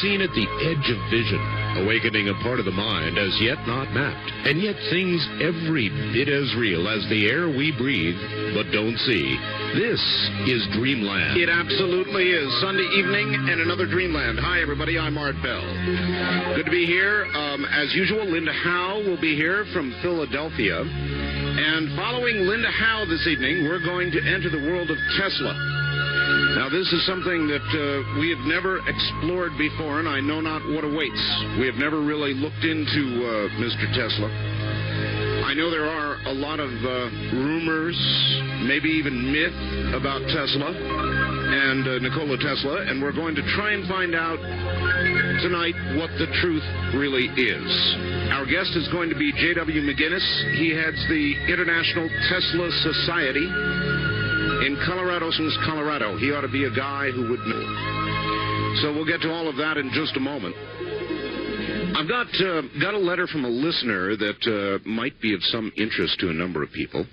seen at the edge of vision, awakening a part of the mind as yet not mapped, and yet things every bit as real as the air we breathe but don't see. This is Dreamland. It absolutely is. Sunday evening and another Dreamland. Hi, everybody. I'm Art Bell. Good to be here. As usual, Linda Howe will be here from Philadelphia. And following Linda Howe this evening, we're going to enter the world of Tesla. Now, this is something that we have never explored before, and I know not what awaits. We have never really looked into Mr. Tesla. I know there are a lot of rumors, maybe even myth about Tesla and Nikola Tesla, and we're going to try and find out tonight what the truth really is. Our guest is going to be J.W. McGinnis. He heads the International Tesla Society in Colorado Springs, Colorado. He ought to be a guy who would know. So we'll get to all of that in just a moment. I've got a letter from a listener that might be of some interest to a number of people.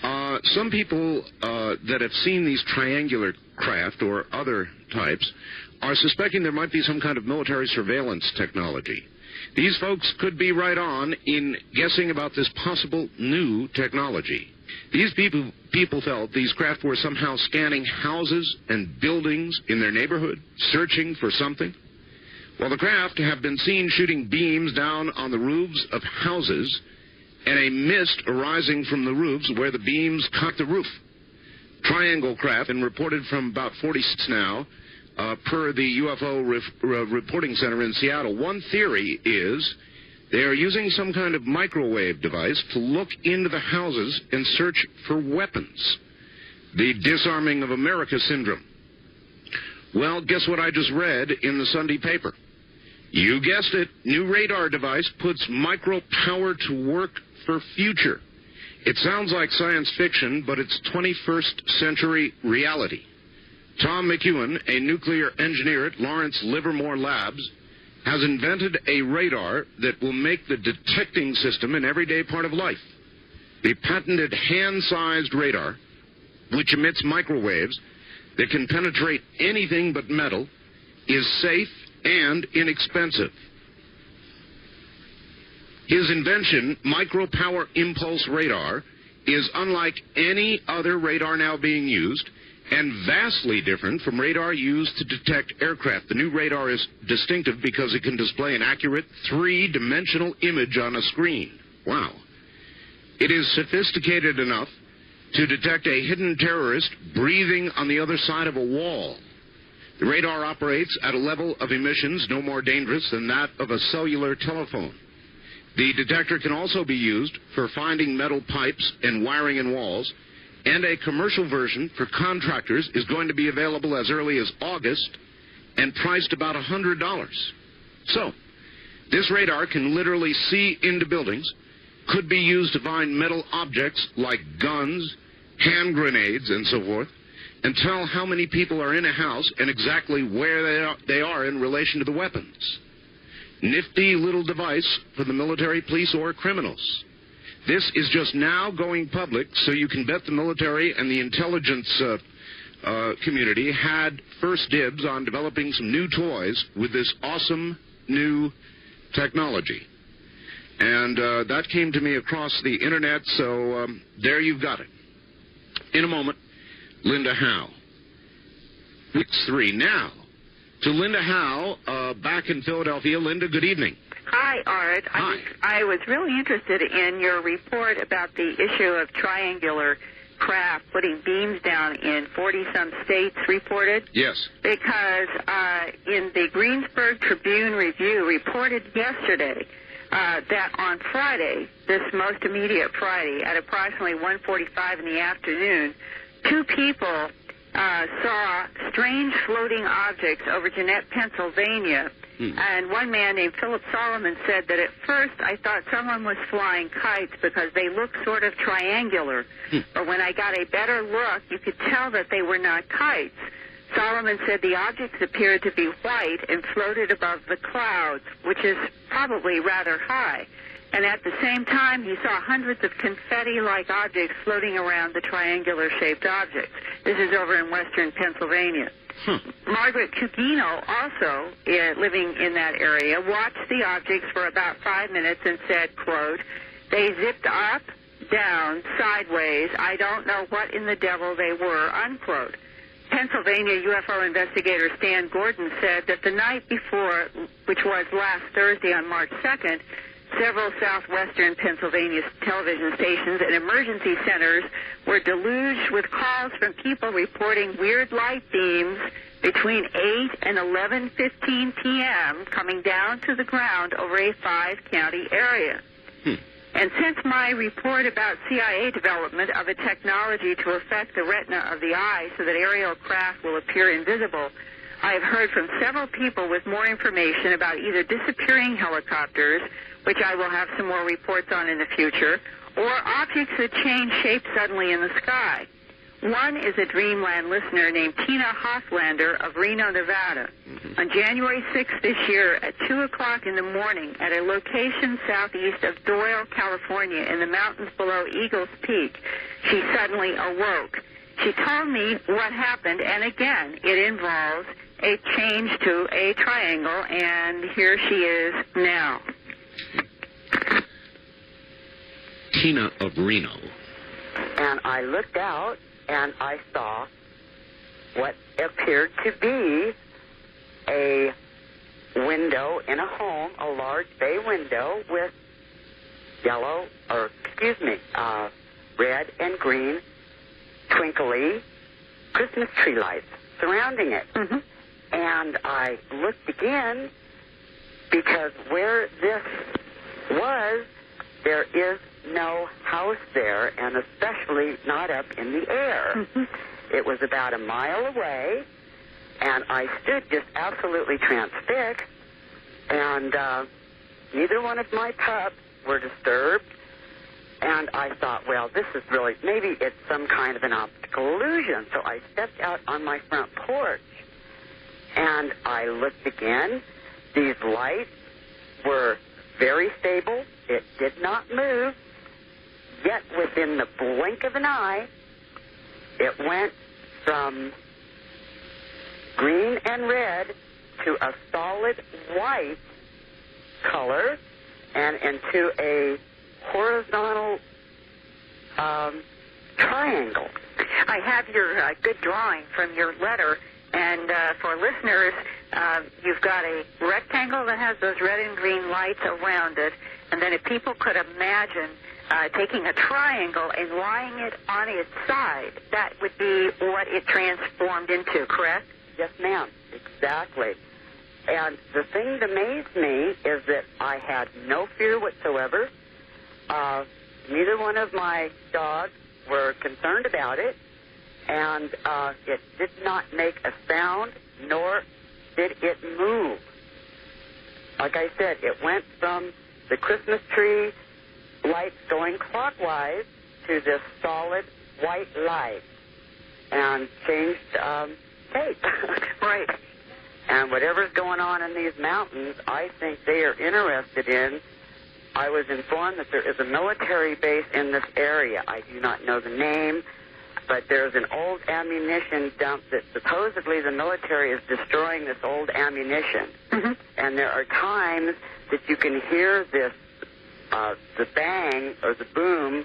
Some people that have seen these triangular craft or other types are suspecting there might be some kind of military surveillance technology. These folks could be right on in guessing about this possible new technology. These people felt these craft were somehow scanning houses and buildings in their neighborhood, searching for something. Well, the craft have been seen shooting beams down on the roofs of houses and a mist arising from the roofs where the beams cut the roof. Triangle craft, and reported from about 46 now, per the UFO Reporting Center in Seattle. One theory is they are using some kind of microwave device to look into the houses and search for weapons. The Disarming of America syndrome. Well, guess what I just read in the Sunday paper? You guessed it. New radar device puts micro power to work for future. It sounds like science fiction, but it's 21st century reality. Tom McEwen, a nuclear engineer at Lawrence Livermore Labs, has invented a radar that will make the detecting system an everyday part of life. The patented hand-sized radar, which emits microwaves that can penetrate anything but metal, is safe and inexpensive. His invention, Micro Power Impulse Radar, is unlike any other radar now being used and vastly different from radar used to detect aircraft. The new radar is distinctive because it can display an accurate three-dimensional image on a screen. Wow. It is sophisticated enough to detect a hidden terrorist breathing on the other side of a wall. The radar operates at a level of emissions no more dangerous than that of a cellular telephone. The detector can also be used for finding metal pipes and wiring in walls, and a commercial version for contractors is going to be available as early as August and priced about $100. So, this radar can literally see into buildings, could be used to find metal objects like guns, hand grenades, and so forth, and tell how many people are in a house and exactly where they are in relation to the weapons. Nifty little device for the military, police, or criminals. This is just now going public, so you can bet the military and the intelligence community had first dibs on developing some new toys with this awesome new technology. And that came to me across the internet, so there you've got it. In a moment, Linda Howe. Week 3 now. To Linda Howe, back in Philadelphia. Linda, good evening. Hi, Art. Hi. I was really interested in your report about the issue of triangular craft putting beams down in 40-some states reported. Yes. Because in the Greensburg Tribune Review reported yesterday that on Friday, this most immediate Friday, at approximately 1:45 in the afternoon, 2 people saw strange floating objects over Jeanette, Pennsylvania. And one man named Philip Solomon said that at first I thought someone was flying kites because they looked sort of triangular. But when I got a better look, you could tell that they were not kites. Solomon said the objects appeared to be white and floated above the clouds, which is probably rather high. And at the same time, he saw hundreds of confetti-like objects floating around the triangular-shaped objects. This is over in western Pennsylvania. Margaret Cugino, also living in that area, watched the objects for about 5 minutes and said, quote, "They zipped up, down, sideways. I don't know what in the devil they were," unquote. Pennsylvania UFO investigator Stan Gordon said that the night before, which was last Thursday on March 2nd, several southwestern Pennsylvania television stations and emergency centers were deluged with calls from people reporting weird light beams between 8 and 11:15 p.m. coming down to the ground over a 5-county area. And since my report about CIA development of a technology to affect the retina of the eye so that aerial craft will appear invisible, I have heard from several people with more information about either disappearing helicopters, which I will have some more reports on in the future, or objects that change shape suddenly in the sky. One is a Dreamland listener named Tina Hofflander of Reno, Nevada. On January 6th this year at 2 o'clock in the morning at a location southeast of Doyle, California, in the mountains below Eagles Peak, she suddenly awoke. She told me what happened, and again, it involves a change to a triangle, and here she is now. Tina of Reno. And I looked out, and I saw what appeared to be a window in a home, a large bay window with red and green twinkly Christmas tree lights surrounding it. Mm-hmm. And I looked again because where this was, there is no house there, and especially not up in the air. Mm-hmm. It was about a mile away, and I stood just absolutely transfixed, and neither one of my pups were disturbed, and I thought, well, this is really, maybe it's some kind of an optical illusion. So I stepped out on my front porch, and I looked again. These lights were very stable. It did not move. Yet within the blink of an eye, it went from green and red to a solid white color and into a horizontal triangle. I have your good drawing from your letter, and for listeners, you've got a rectangle that has those red and green lights around it, and then if people could imagine taking a triangle and lying it on its side, that would be what it transformed into, correct? Yes, ma'am. Exactly. And the thing that amazed me is that I had no fear whatsoever. Neither one of my dogs were concerned about it, and it did not make a sound, nor did it move. Like I said, it went from the Christmas tree lights going clockwise to this solid white light and changed shape. Right. And whatever's going on in these mountains, I think they are interested in. I was informed that there is a military base in this area. I do not know the name, but there's an old ammunition dump that supposedly the military is destroying this old ammunition. Mm-hmm. And there are times that you can hear this, the bang or the boom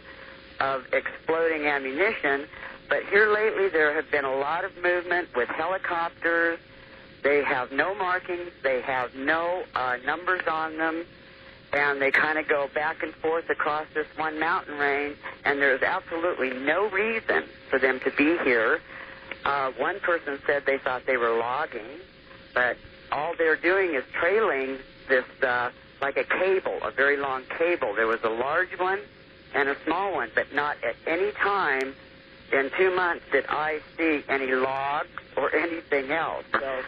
of exploding ammunition. But here lately there have been a lot of movement with helicopters. They have no markings. They have no numbers on them. And they kind of go back and forth across this one mountain range, and there's absolutely no reason for them to be here. One person said they thought they were logging, but all they're doing is trailing this, like a cable, a very long cable. There was a large one and a small one, but not at any time in 2 months did I see any logs or anything else. So,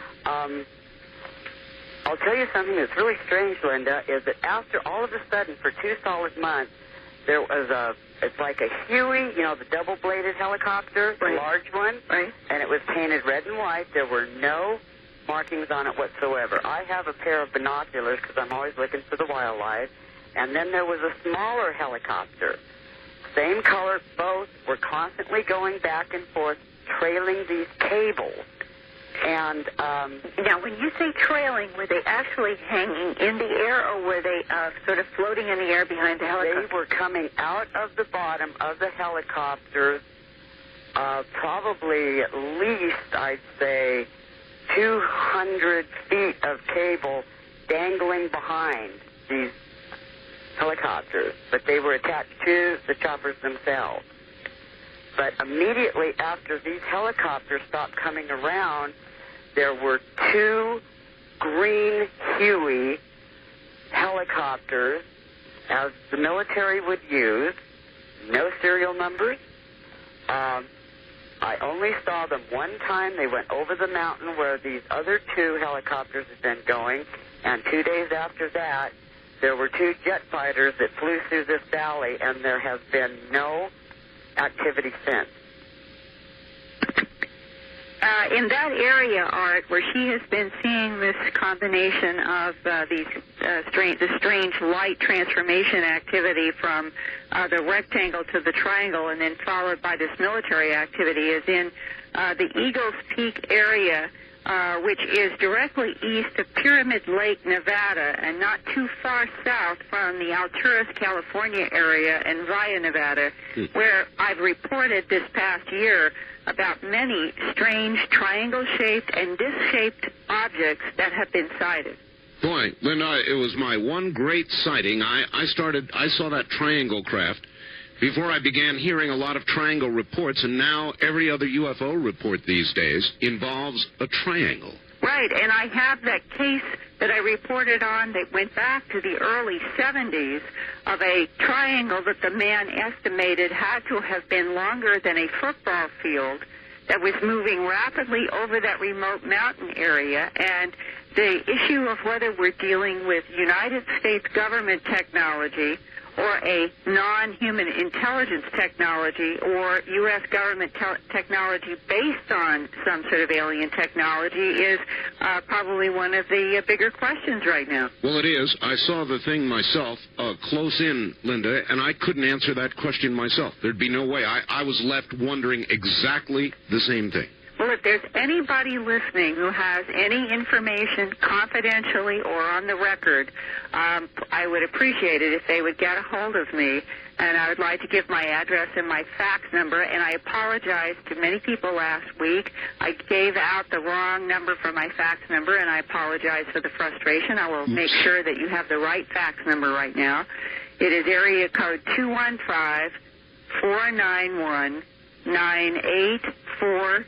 I'll tell you something that's really strange, Linda, is that after all of a sudden, for 2 solid months, there was it's like a Huey, you know, the double-bladed helicopter, the large one, and it was painted red and white. There were no markings on it whatsoever. I have a pair of binoculars because I'm always looking for the wildlife, and then there was a smaller helicopter. Same color, both were constantly going back and forth, trailing these cables. And now, when you say trailing, were they actually hanging in the air, or were they sort of floating in the air behind the helicopter? they were coming out of the bottom of the helicopters, probably at least, I'd say, 200 feet of cable dangling behind these helicopters, but they were attached to the choppers themselves. But immediately after these helicopters stopped coming around, there were two green Huey helicopters, as the military would use, no serial numbers. I only saw them one time. They went over the mountain where these other two helicopters had been going, and 2 days after that, there were two jet fighters that flew through this valley, and there has been no activity since. In that area, Art, where she has been seeing this combination of the strange light transformation activity from the rectangle to the triangle, and then followed by this military activity, is in the Eagles Peak area, which is directly east of Pyramid Lake, Nevada, and not too far south from the Alturas, California area and via Nevada, where I've reported this past year about many strange triangle-shaped and disc-shaped objects that have been sighted. Boy, Linda, it was my one great sighting. I saw that triangle craft before I began hearing a lot of triangle reports, and now every other UFO report these days involves a triangle. Right, and I have that case that I reported on that went back to the early 70s of a triangle that the man estimated had to have been longer than a football field that was moving rapidly over that remote mountain area. And the issue of whether we're dealing with United States government technology or a non-human intelligence technology or U.S. government technology based on some sort of alien technology is probably one of the bigger questions right now. Well, it is. I saw the thing myself close in, Linda, and I couldn't answer that question myself. There'd be no way. I was left wondering exactly the same thing. Well, if there's anybody listening who has any information confidentially or on the record, I would appreciate it if they would get a hold of me, and I would like to give my address and my fax number, and I apologize to many people last week. I gave out the wrong number for my fax number, and I apologize for the frustration. I will make sure that you have the right fax number right now. It is area code 215-491-9842.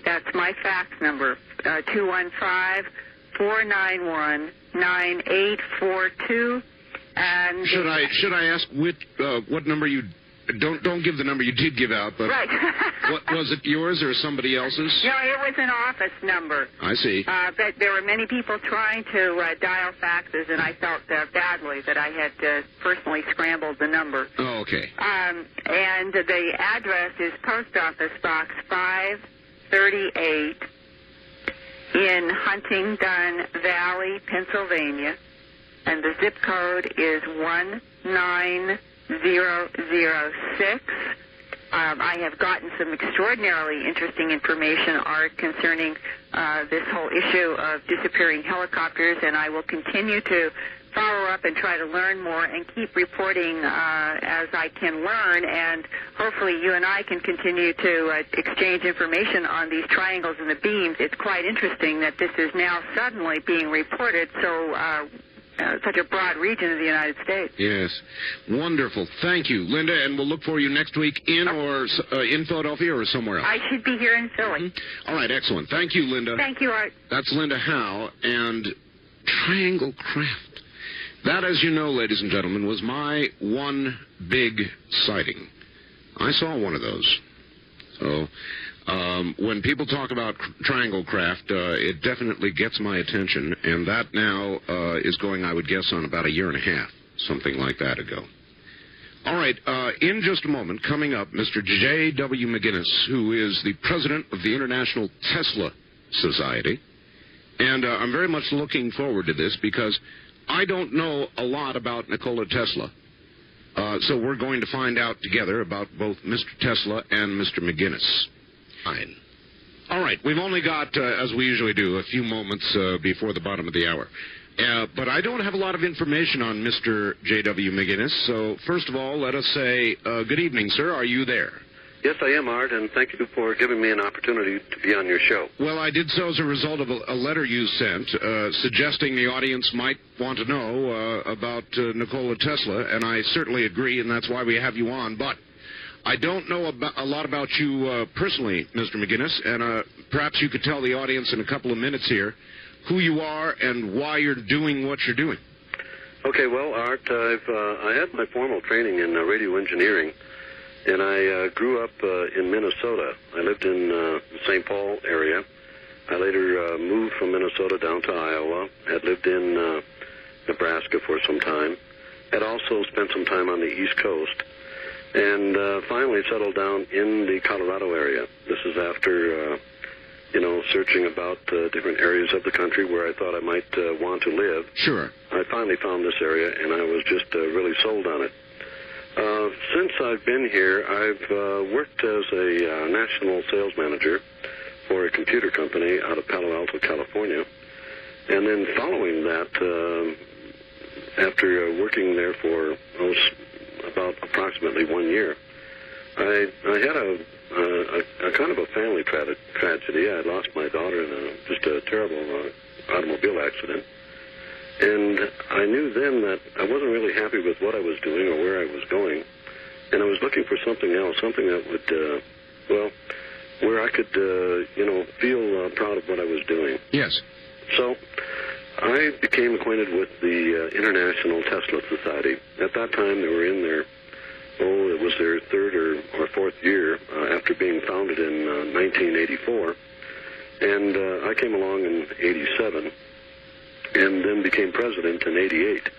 That's my fax number, 215-491-9842. And should I ask what number you don't give the number you did give out, but right. What was it, yours or somebody else's? No, it was an office number. I see. But there were many people trying to dial faxes, and I felt badly that I had personally scrambled the number. Oh, okay. And the address is Post Office Box 538 in Huntingdon Valley, Pennsylvania, and the zip code is 19006. I have gotten some extraordinarily interesting information, Art, concerning this whole issue of disappearing helicopters, and I will continue to follow up and try to learn more and keep reporting as I can learn, and hopefully you and I can continue to exchange information on these triangles and the beams. It's quite interesting that this is now suddenly being reported such a broad region of the United States. Yes. Wonderful. Thank you, Linda, and we'll look for you next week in Philadelphia or somewhere else. I should be here in Philly. Mm-hmm. All right, excellent. Thank you, Linda. Thank you, Art. That's Linda Howe, and triangle craft. That, as you know, ladies and gentlemen, was my one big sighting. I saw one of those. So when people talk about triangle craft, it definitely gets my attention, and that now is going, I would guess, on about a year and a half, something like that ago. All right, in just a moment, coming up, Mr. J.W. McGinnis, who is the president of the International Tesla Society, and I'm very much looking forward to this because I don't know a lot about Nikola Tesla. So we're going to find out together about both Mr. Tesla and Mr. McGinnis. Fine. All right. We've only got, as we usually do, a few moments before the bottom of the hour. But I don't have a lot of information on Mr. J.W. McGinnis. So, first of all, let us say good evening, sir. Are you there? Yes, I am, Art, and thank you for giving me an opportunity to be on your show. Well, I did so as a result of a letter you sent suggesting the audience might want to know about Nikola Tesla, and I certainly agree, and that's why we have you on. But I don't know a lot about you personally, Mr. McGinnis, and perhaps you could tell the audience in a couple of minutes here who you are and why you're doing what you're doing. Okay, well, Art, I had my formal training in radio engineering, and I grew up in Minnesota. I lived in the St. Paul area. I later moved from Minnesota down to Iowa. Had lived in Nebraska for some time. Had also spent some time on the East Coast. And finally settled down in the Colorado area. This is after, searching about different areas of the country where I thought I might want to live. Sure. I finally found this area, and I was just really sold on it. Since I've been here, I've worked as a national sales manager for a computer company out of Palo Alto, California. And then following that, after working there for about approximately 1 year, I had a kind of a family tragedy. I lost my daughter in just a terrible automobile accident. And I knew then that I wasn't really happy with what I was doing or where I was going. And I was looking for something else, something that would, where I could, feel proud of what I was doing. Yes. So I became acquainted with the International Tesla Society. At that time, they were in it was their third or fourth year after being founded in 1984. And I came along in 87 and then became president in 88.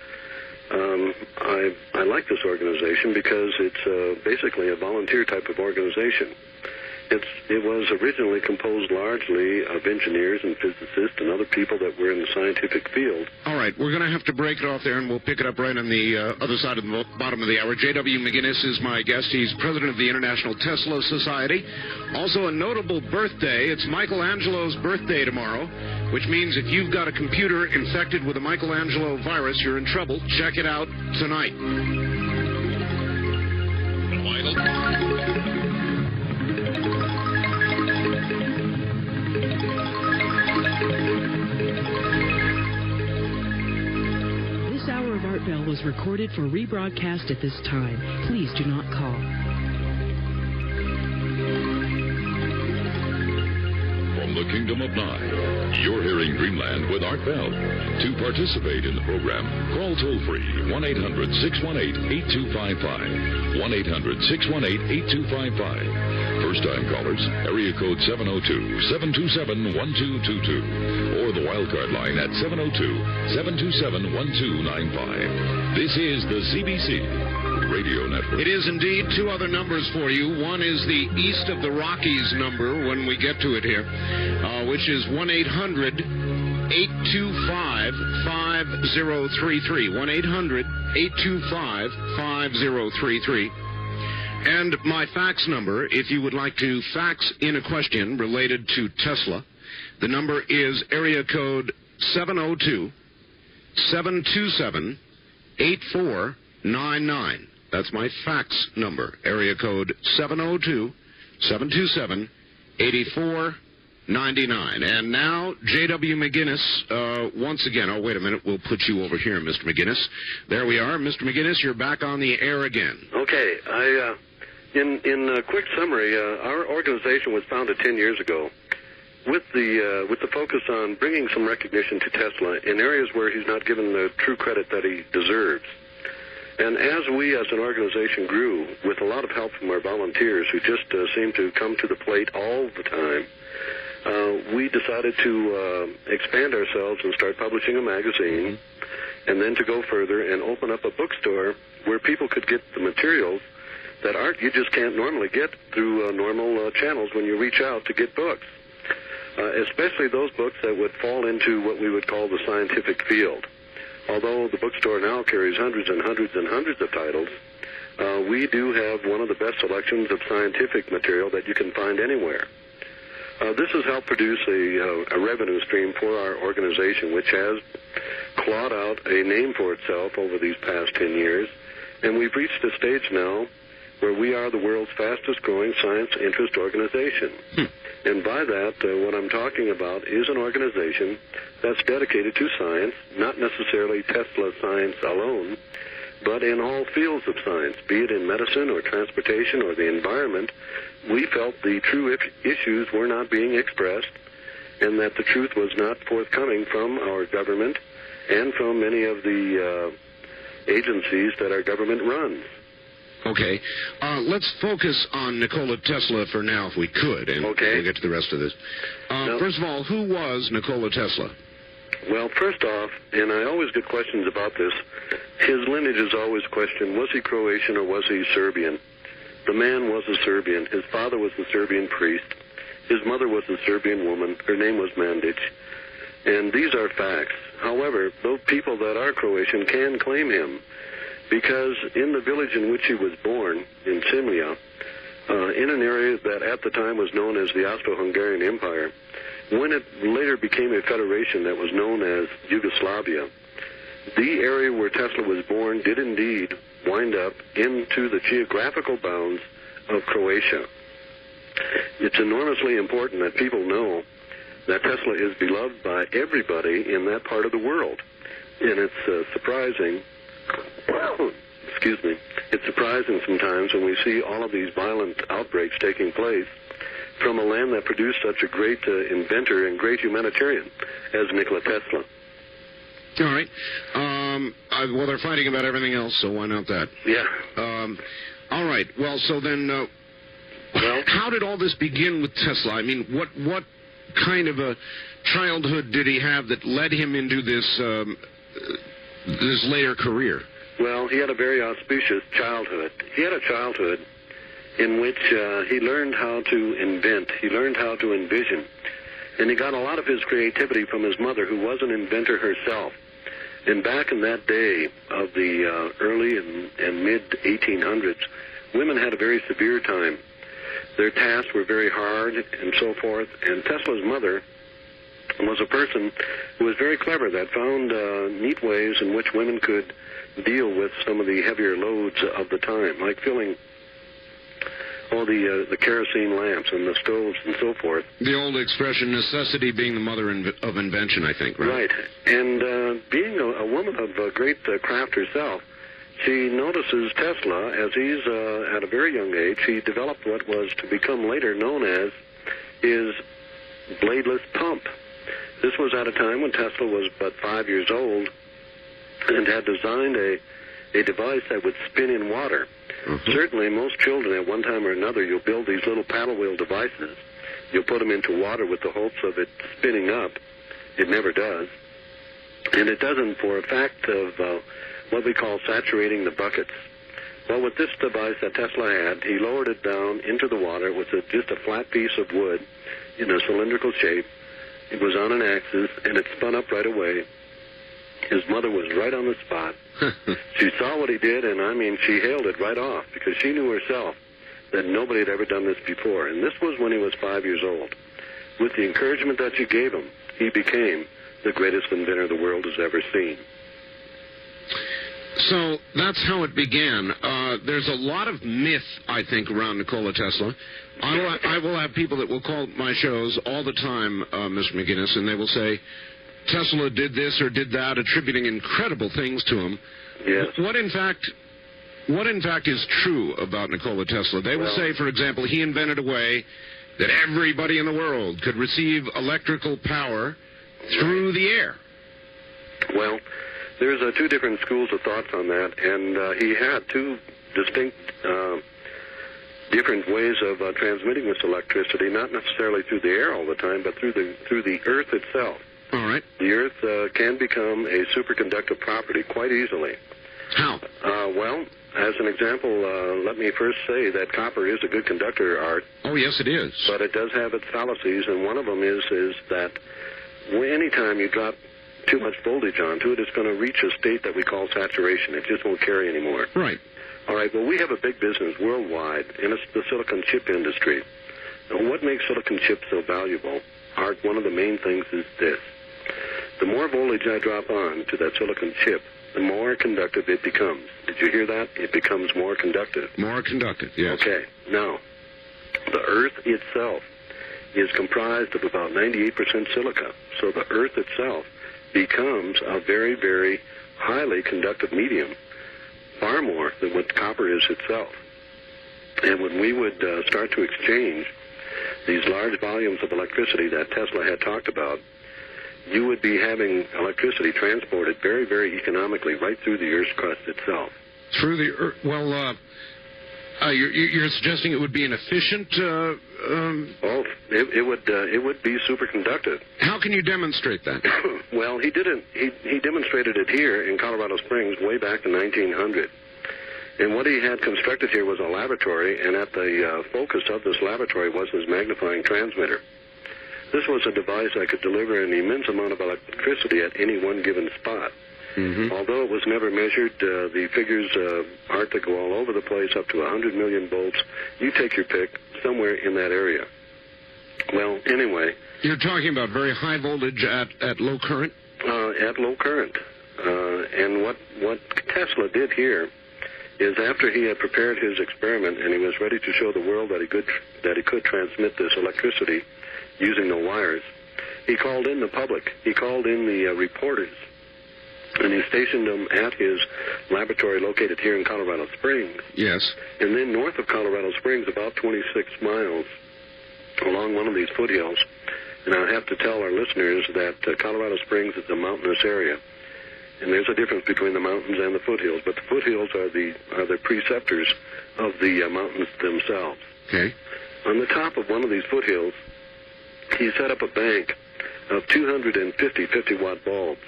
I like this organization because it's basically a volunteer type of organization. It was originally composed largely of engineers and physicists and other people that were in the scientific field. All right, we're going to have to break it off there, and we'll pick it up right on the other side of the bottom of the hour. J.W. McGinnis is my guest. He's president of the International Tesla Society. Also a notable birthday. It's Michelangelo's birthday tomorrow, which means if you've got a computer infected with a Michelangelo virus, you're in trouble. Check it out tonight. Art Bell was recorded for rebroadcast at this time. Please do not call. From the Kingdom of Nine, you're hearing Dreamland with Art Bell. To participate in the program, call toll-free 1-800-618-8255. 1-800-618-8255. First-time callers, area code 702-727-1222. Or the wildcard line at 702-727-1295. This is the CBC Radio Network. It is indeed. Two other numbers for you. One is the East of the Rockies number when we get to it here, which is 1-800-825-5033. 1-800-825-5033. And my fax number, if you would like to fax in a question related to Tesla, the number is area code 702-727-8499. That's my fax number, area code 702-727-8499. And now, J.W. McGinnis, once again. Oh, wait a minute. We'll put you over here, Mr. McGinnis. There we are. Mr. McGinnis, you're back on the air again. Okay. In a quick summary, our organization was founded 10 years ago with the focus on bringing some recognition to Tesla in areas where he's not given the true credit that he deserves. And as we as an organization grew, with a lot of help from our volunteers who just seem to come to the plate all the time, we decided to expand ourselves and start publishing a magazine, and then to go further and open up a bookstore where people could get the materials that you just can't normally get through normal channels when you reach out to get books, especially those books that would fall into what we would call the scientific field. Although the bookstore now carries hundreds and hundreds and hundreds of titles, we do have one of the best selections of scientific material that you can find anywhere. This has helped produce a revenue stream for our organization, which has clawed out a name for itself over these past 10 years. And we've reached a stage now where we are the world's fastest-growing science interest organization. And by that, what I'm talking about is an organization that's dedicated to science, not necessarily Tesla science alone, but in all fields of science, be it in medicine or transportation or the environment. We felt the true issues were not being expressed and that the truth was not forthcoming from our government and from many of the agencies that our government runs. Okay. Let's focus on Nikola Tesla for now, if we could, and we'll get to the rest of this. First of all, who was Nikola Tesla? Well, first off, and I always get questions about this, his lineage is always questioned. Was he Croatian or was he Serbian? The man was a Serbian. His father was a Serbian priest. His mother was a Serbian woman. Her name was Mandic. And these are facts. However, those people that are Croatian can claim him because in the village in which he was born, in Simlja, in an area that at the time was known as the Austro-Hungarian Empire, when it later became a federation that was known as Yugoslavia, the area where Tesla was born did indeed wind up into the geographical bounds of Croatia. It's enormously important that people know that Tesla is beloved by everybody in that part of the world. And it's surprising, it's surprising sometimes when we see all of these violent outbreaks taking place from a land that produced such a great inventor and great humanitarian as Nikola Tesla. All right. Well, they're fighting about everything else, so why not that? Yeah. All right. Well, so then, how did all this begin with Tesla? I mean, what kind of a childhood did he have that led him into this this later career? Well, he had a very auspicious childhood. He had a childhood in which he learned how to invent. He learned how to envision. And he got a lot of his creativity from his mother, who was an inventor herself. And back in that day of the early and mid-1800s, women had a very severe time. Their tasks were very hard and so forth. And Tesla's mother was a person who was very clever, that found neat ways in which women could deal with some of the heavier loads of the time, like filling all the kerosene lamps and the stoves and so forth. The old expression, necessity being the mother of invention, I think, right? Right. And being a woman of great craft herself, she notices Tesla as he's, at a very young age, he developed what was to become later known as his bladeless pump. This was at a time when Tesla was but 5 years old and had designed a device that would spin in water. Mm-hmm. Certainly, most children at one time or another, you'll build these little paddle wheel devices. You'll put them into water with the hopes of it spinning up. It never does. And it doesn't for a fact of what we call saturating the buckets. Well, with this device that Tesla had, he lowered it down into the water with just a flat piece of wood in a cylindrical shape. It was on an axis, and it spun up right away. His mother was right on the spot. She saw what he did, and, I mean, she hailed it right off because she knew herself that nobody had ever done this before. And this was when he was 5 years old. With the encouragement that she gave him, he became the greatest inventor the world has ever seen. So that's how it began. There's a lot of myth, I think, around Nikola Tesla. I will have people that will call my shows all the time, Mr. McGinnis, and they will say, Tesla did this or did that, attributing incredible things to him. Yes. What in fact is true about Nikola Tesla? They will say, for example, he invented a way that everybody in the world could receive electrical power through the air. Well, there's two different schools of thoughts on that, and he had two distinct different ways of transmitting this electricity, not necessarily through the air all the time, but through the earth itself. All right. The earth can become a superconductive property quite easily. How? Well, as an example, let me first say that copper is a good conductor, Art. Oh, yes, it is. But it does have its fallacies, and one of them is that any time you drop too much voltage onto it, it's going to reach a state that we call saturation. It just won't carry anymore. Right. All right, well, we have a big business worldwide, and it's the silicon chip industry. what makes silicon chips so valuable, Art, one of the main things is this. The more voltage I drop on to that silicon chip, the more conductive it becomes. Did you hear that? It becomes more conductive. More conductive, yes. Okay. Now, the Earth itself is comprised of about 98% silica. So the Earth itself becomes a very, very highly conductive medium, far more than what copper is itself. And when we would start to exchange these large volumes of electricity that Tesla had talked about, you would be having electricity transported very, very economically right through the Earth's crust itself. Through the Earth? Well, you're suggesting it would be an efficient... it would be superconductive. How can you demonstrate that? Well, he didn't. He demonstrated it here in Colorado Springs way back in 1900. And what he had constructed here was a laboratory, and at the focus of this laboratory was his magnifying transmitter. This was a device that could deliver an immense amount of electricity at any one given spot. Mm-hmm. Although it was never measured, the figures aren't to go all over the place, up to 100 million volts. You take your pick, somewhere in that area. Well, anyway. You're talking about very high voltage at low current? At low current. And what Tesla did here is after he had prepared his experiment and he was ready to show the world that he could transmit this electricity using no wires, he called in the public. He called in the reporters, and he stationed them at his laboratory located here in Colorado Springs. Yes. And then north of Colorado Springs, about 26 miles along one of these foothills. And I have to tell our listeners that Colorado Springs is a mountainous area. And there's a difference between the mountains and the foothills, but the foothills are the preceptors of the mountains themselves. Okay. On the top of one of these foothills, he set up a bank of 250 50-watt bulbs.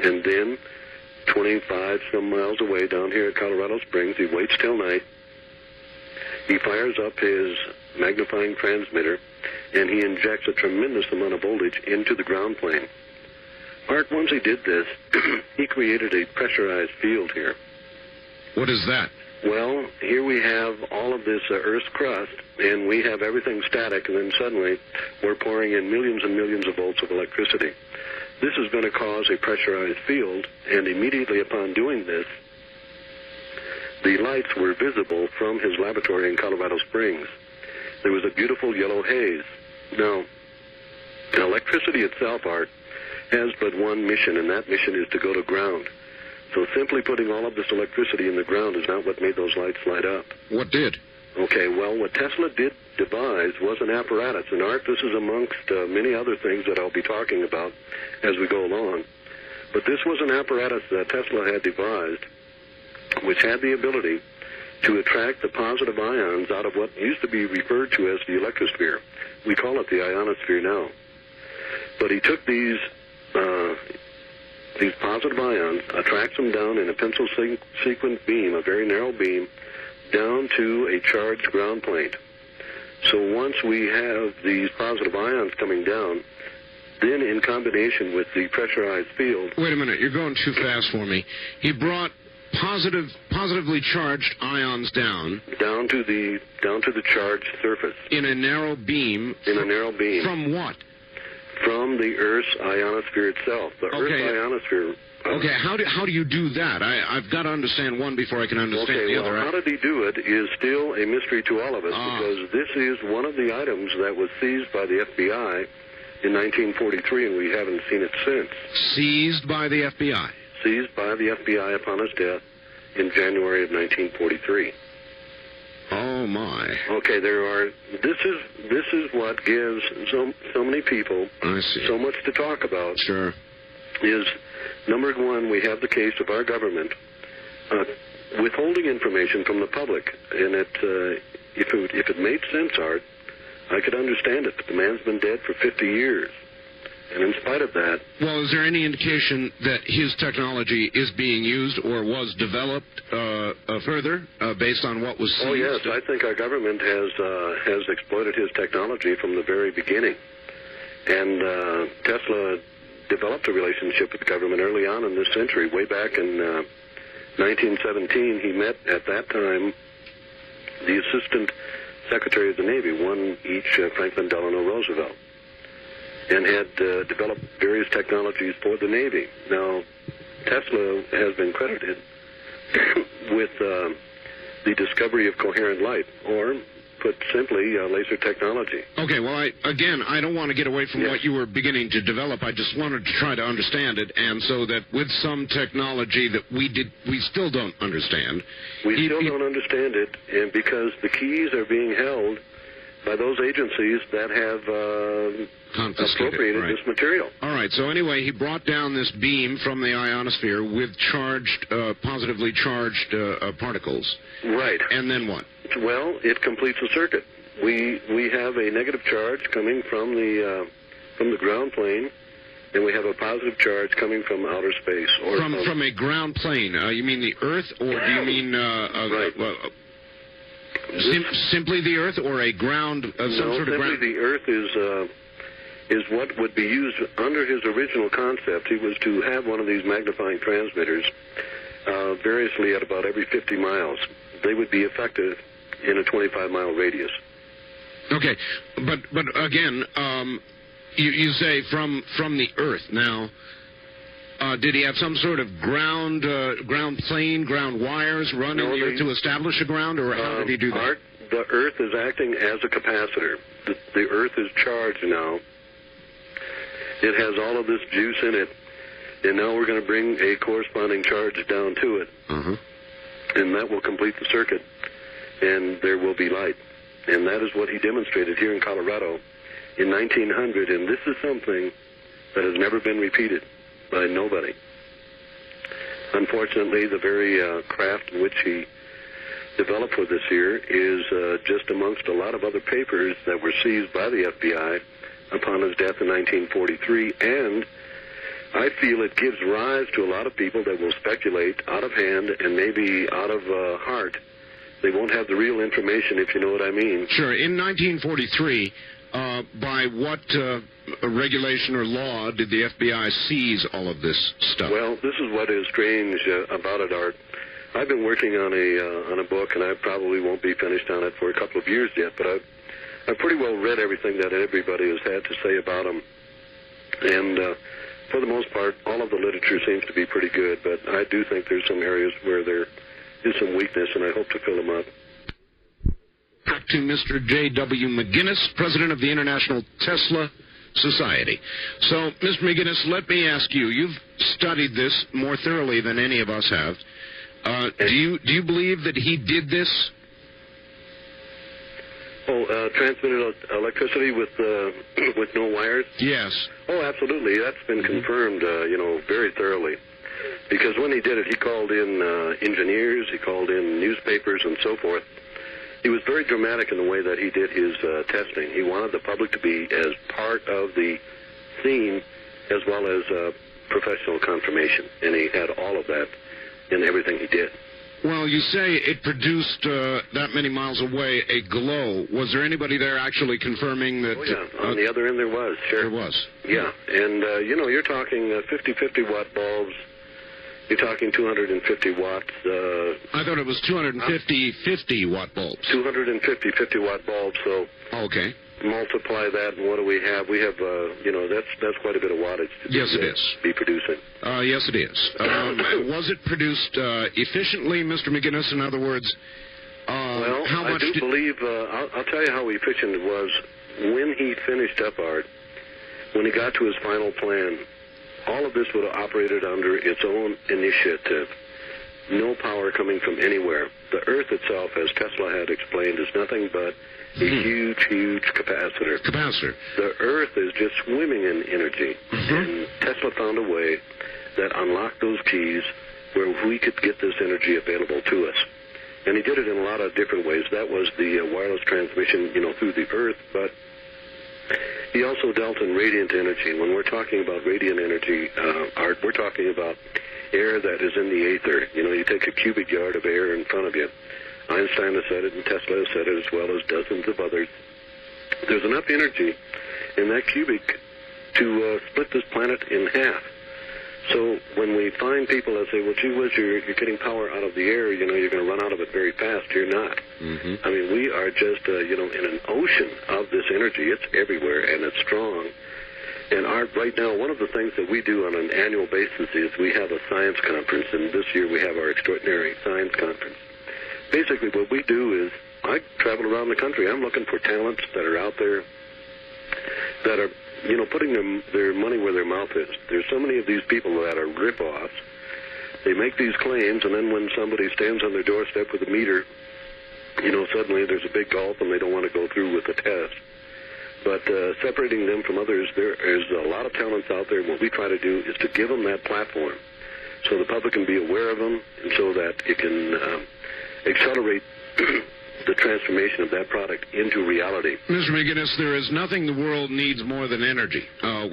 And then 25 some miles away down here at Colorado Springs, he waits till night. He fires up his magnifying transmitter, and he injects a tremendous amount of voltage into the ground plane. Art, once he did this, he created a pressurized field here. What is that? Well, here we have all of this Earth's crust, and we have everything static, and then suddenly we're pouring in millions and millions of volts of electricity. This is going to cause a pressurized field, and immediately upon doing this, the lights were visible from his laboratory in Colorado Springs. There was a beautiful yellow haze. Now, electricity itself, Art, has but one mission, and that mission is to go to ground. So simply putting all of this electricity in the ground is not what made those lights light up. What did? Okay, well, what Tesla did devise was an apparatus. And, Art, this is amongst many other things that I'll be talking about as we go along. But this was an apparatus that Tesla had devised, which had the ability to attract the positive ions out of what used to be referred to as the electrosphere. We call it the ionosphere now. But he took these positive ions, attracts them down in a pencil-sequence beam, a very narrow beam, down to a charged ground plane. So once we have these positive ions coming down, then in combination with the pressurized field... Wait a minute, you're going too fast for me. He brought positively charged ions down to the charged surface in a narrow beam. From what? From the Earth's ionosphere itself. The Earth's ionosphere. Okay, how do you do that? I've got to understand one before I can understand the other. How did he do it is still a mystery to all of us, because this is one of the items that was seized by the FBI in 1943, and we haven't seen it since. Seized by the FBI? Seized by the FBI upon his death in January of 1943. Oh my! Okay, this is what gives so many people so much to talk about. Sure. Is number one, we have the case of our government withholding information from the public, and if it made sense, Art, I could understand it. But the man's been dead for 50 years. And in spite of that... Well, is there any indication that his technology is being used or was developed further based on what was seized? Oh, yes. I think our government has exploited his technology from the very beginning. And Tesla developed a relationship with the government early on in this century. Way back in 1917, he met, at that time, the Assistant Secretary of the Navy, one each Franklin Delano Roosevelt, and had developed various technologies for the Navy. Now, Tesla has been credited with the discovery of coherent light, or put simply, laser technology. Okay, well, I don't want to get away from what you were beginning to develop. I just wanted to try to understand it, and so that with some technology that we still don't understand. We still don't understand it, and because the keys are being held by those agencies that have appropriated this material. All right, so anyway, he brought down this beam from the ionosphere with positively charged particles. Right. And then what? Well, it completes a circuit. We have a negative charge coming from the ground plane, and we have a positive charge coming from outer space. Or from a ground plane. You mean the Earth, or do you mean simply the Earth, or a ground some sort of ground? Simply the Earth is what would be used under his original concept. He was to have one of these magnifying transmitters variously at about every 50 miles. They would be effective in a 25-mile radius. Okay, but again, you say from the Earth. Now, did he have some sort of ground plane, ground wires run in the Earth to establish a ground, or how did he do that? The Earth is acting as a capacitor. The Earth is charged now. It has all of this juice in it, and now we're going to bring a corresponding charge down to it. And that will complete the circuit, and there will be light. And that is what he demonstrated here in Colorado in 1900, and this is something that has never been repeated by nobody. Unfortunately, the very craft in which he developed for this here is just amongst a lot of other papers that were seized by the FBI upon his death in 1943, and I feel it gives rise to a lot of people that will speculate out of hand and maybe out of heart. They won't have the real information, if you know what I mean. Sure. In 1943, by what regulation or law did the FBI seize all of this stuff? Well, this is what is strange about it, Art. I've been working on a book, and I probably won't be finished on it for a couple of years yet, but I've pretty well read everything that everybody has had to say about them. And for the most part, all of the literature seems to be pretty good, but I do think there's some areas where there is some weakness, and I hope to fill them up. Back to Mr. J.W. McGinnis, president of the International Tesla Society. So, Mr. McGinnis, let me ask you, you've studied this more thoroughly than any of us have. Do you believe that he did this? Transmitted electricity with no wires? Yes. Oh, absolutely. That's been confirmed, very thoroughly. Because when he did it, he called in engineers, he called in newspapers and so forth. He was very dramatic in the way that he did his testing. He wanted the public to be as part of the scene as well as professional confirmation. And he had all of that in everything he did. Well, you say it produced that many miles away a glow. Was there anybody there actually confirming that? Oh, yeah. On the other end there was, sure. There was. Yeah. And, you're talking 50-50 watt bulbs. You're talking 250 watts. I thought it was 250 50-watt bulbs. 250 50-watt bulbs, so... Okay. Multiply that, and what do we have? We have, that's quite a bit of wattage to be producing. Yes, it is. Was it produced efficiently, Mr. McGinnis? In other words, well, how much I do believe, I'll tell you how efficient it was. When he finished up Art, when he got to his final plan, all of this would have operated under its own initiative. No power coming from anywhere. The Earth itself, as Tesla had explained, is nothing but a huge, huge capacitor. The Earth is just swimming in energy. And Tesla found a way that unlocked those keys where we could get this energy available to us. And he did it in a lot of different ways. That was the wireless transmission, through the Earth, but he also dealt in radiant energy. When we're talking about radiant energy, Art, we're talking about air that is in the aether. You take a cubic yard of air in front of you. Einstein has said it, and Tesla has said it, as well as dozens of others. There's enough energy in that cubic to split this planet in half. So when we find people that say, well, gee whiz, you're getting power out of the air, you're going to run out of it very fast, you're not. Mm-hmm. I mean, we are just, in an ocean of this energy. It's everywhere, and it's strong. And right now, one of the things that we do on an annual basis is we have a science conference, and this year we have our extraordinary science conference. Basically, what we do is I travel around the country. I'm looking for talents that are out there that are, putting their money where their mouth is. There's so many of these people that are rip-offs. They make these claims, and then when somebody stands on their doorstep with a meter, suddenly there's a big gulf, and they don't want to go through with the test. But separating them from others, there is a lot of talents out there. What we try to do is to give them that platform so the public can be aware of them and so that it can accelerate the transformation of that product into reality. Mr. McGinnis, there is nothing the world needs more than energy.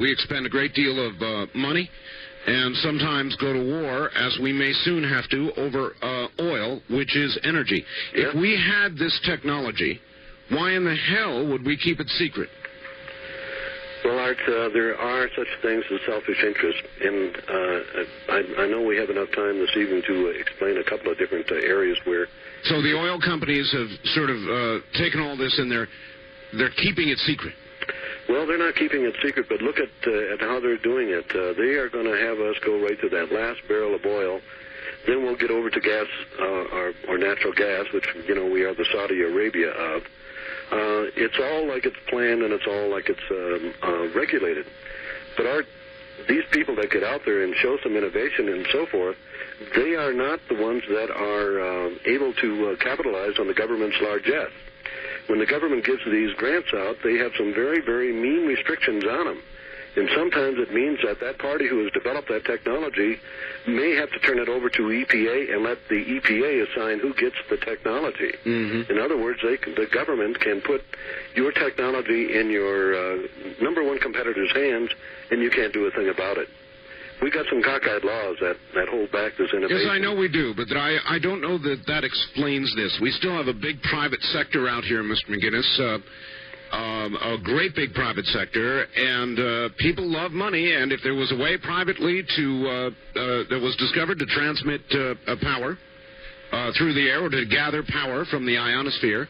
We expend a great deal of money and sometimes go to war, as we may soon have to, over oil, which is energy. Yeah. If we had this technology, why in the hell would we keep it secret? Well, Art, there are such things as selfish interest, and I know we have enough time this evening to explain a couple of different areas where... So the oil companies have sort of taken all this and they're keeping it secret. Well, they're not keeping it secret, but look at how they're doing it. They are going to have us go right to that last barrel of oil. Then we'll get over to gas, or natural gas, which, we are the Saudi Arabia of. It's all like it's planned and it's all like it's regulated. But these people that get out there and show some innovation and so forth, they are not the ones that are able to capitalize on the government's largesse. When the government gives these grants out, they have some very, very mean restrictions on them. And sometimes it means that party who has developed that technology may have to turn it over to EPA and let the EPA assign who gets the technology. Mm-hmm. In other words, the government can put your technology in your number one competitor's hands, and you can't do a thing about it. We got some cockeyed laws that hold back this innovation. Yes, I know we do, but I don't know that explains this. We still have a big private sector out here, Mr. McGinnis. A great big private sector, and people love money, and if there was a way privately that was discovered to transmit power through the air or to gather power from the ionosphere,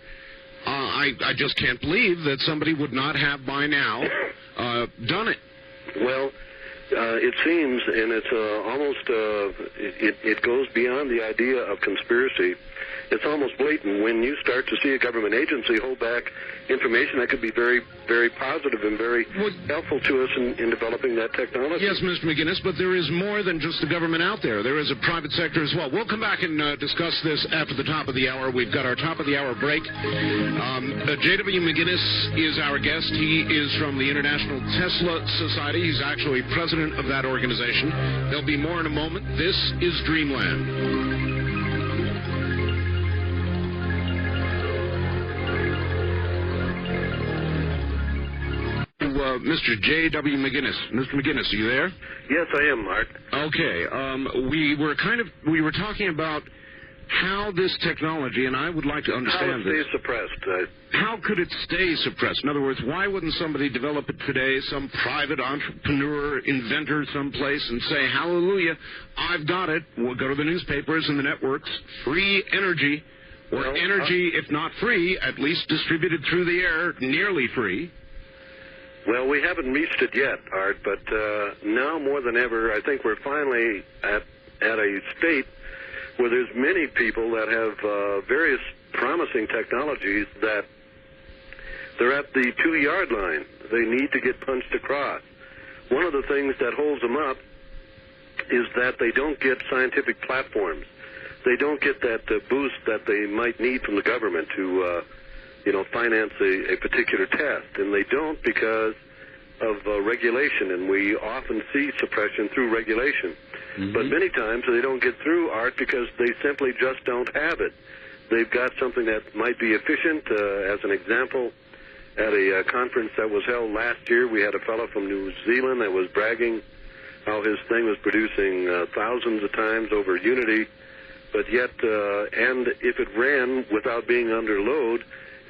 I just can't believe that somebody would not have by now done it. Well, it seems, and it's almost, it goes beyond the idea of conspiracy. It's almost blatant when you start to see a government agency hold back information that could be very, very positive and very helpful to us in developing that technology. Yes, Mr. McGinnis, but there is more than just the government out there. There is a private sector as well. We'll come back and discuss this after the top of the hour. We've got our top of the hour break. J.W. McGinnis is our guest. He is from the International Tesla Society. He's actually president of that organization. There'll be more in a moment. This is Dreamland. Mr. J.W. McGinnis. Mr. McGinnis, are you there? Yes, I am, Mark. Okay. We were talking about how this technology, and I would like to understand how it stays suppressed. How could it stay suppressed? In other words, why wouldn't somebody develop it today, some private entrepreneur, inventor someplace, and say, hallelujah, I've got it. We'll go to the newspapers and the networks, free energy, or energy, if not free, at least distributed through the air, nearly free. Well, we haven't reached it yet, Art, but now more than ever, I think we're finally at a state where there's many people that have various promising technologies that they're at the 2-yard line. They need to get punched across. One of the things that holds them up is that they don't get scientific platforms. They don't get that boost that they might need from the government to finance a particular test, and they don't because of regulation, and we often see suppression through regulation. Mm-hmm. But many times they don't get through, Art, because they simply just don't have it. They've got something that might be efficient. As an example, at a conference that was held last year, we had a fellow from New Zealand that was bragging how his thing was producing thousands of times over Unity, but yet, and if it ran without being under load,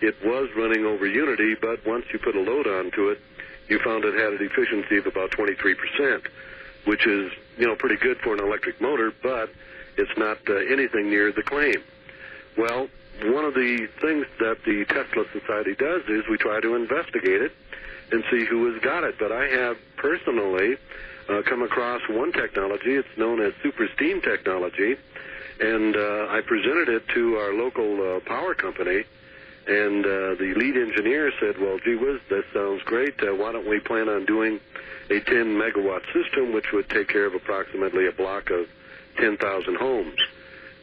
it was running over Unity, but once you put a load onto it, you found it had an efficiency of about 23%. which is, pretty good for an electric motor, but it's not anything near the claim. Well, one of the things that the Tesla Society does is we try to investigate it and see who has got it. But I have personally come across one technology. It's known as super steam technology, and I presented it to our local power company, and the lead engineer said, well, gee whiz, that sounds great. Why don't we plan on doing a 10-megawatt system, which would take care of approximately a block of 10,000 homes.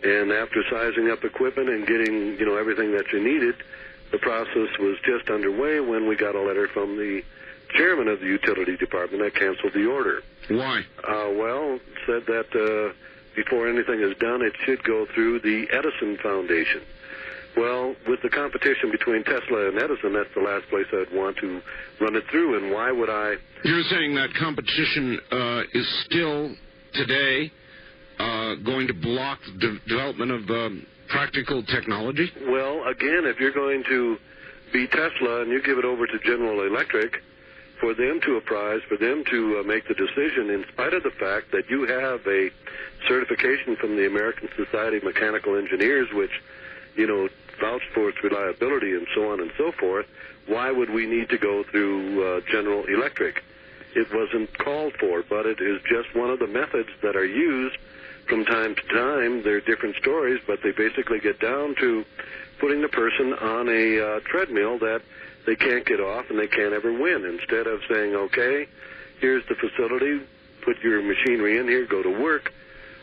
And after sizing up equipment and getting, everything that you needed, the process was just underway when we got a letter from the chairman of the utility department that canceled the order. Why? Well, said that before anything is done, it should go through the Edison Foundation. Well, with the competition between Tesla and Edison, that's the last place I'd want to run it through. And why would I? You're saying that competition is still today going to block the development of practical technology? Well, again, if you're going to be Tesla and you give it over to General Electric, for them to apprise, for them to make the decision, in spite of the fact that you have a certification from the American Society of Mechanical Engineers, which, vouch for its reliability and so on and so forth, why would we need to go through General Electric? It wasn't called for, but it is just one of the methods that are used from time to time. There are different stories, but they basically get down to putting the person on a treadmill that they can't get off and they can't ever win. Instead of saying, okay, here's the facility, put your machinery in here, go to work,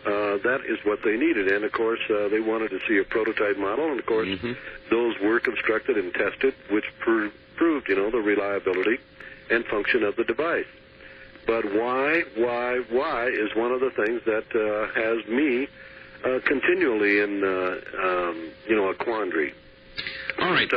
that is what they needed. And, of course, they wanted to see a prototype model, and, of course, those were constructed and tested, which proved, the reliability and function of the device. But why is one of the things that has me continually in, a quandary. All right.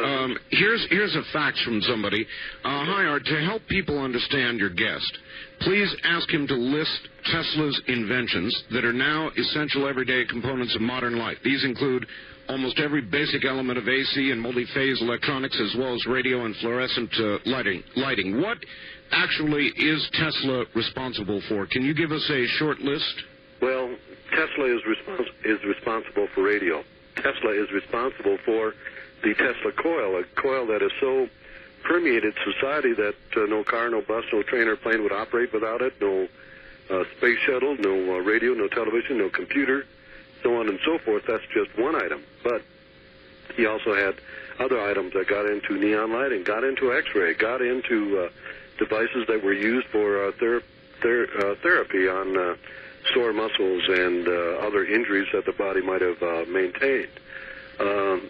Here's a fax from somebody. Hi, Art. To help people understand your guest, please ask him to list Tesla's inventions that are now essential everyday components of modern life. These include almost every basic element of AC and multi-phase electronics, as well as radio and fluorescent lighting. What actually is Tesla responsible for? Can you give us a short list? Well, Tesla is responsible for radio. Tesla is responsible for the Tesla coil, a coil that has so permeated society that no car, no bus, no train or plane would operate without it, no space shuttle, no radio, no television, no computer, so on and so forth. That's just one item. But he also had other items that got into neon lighting, got into X-ray, got into devices that were used for therapy on sore muscles and other injuries that the body might have maintained.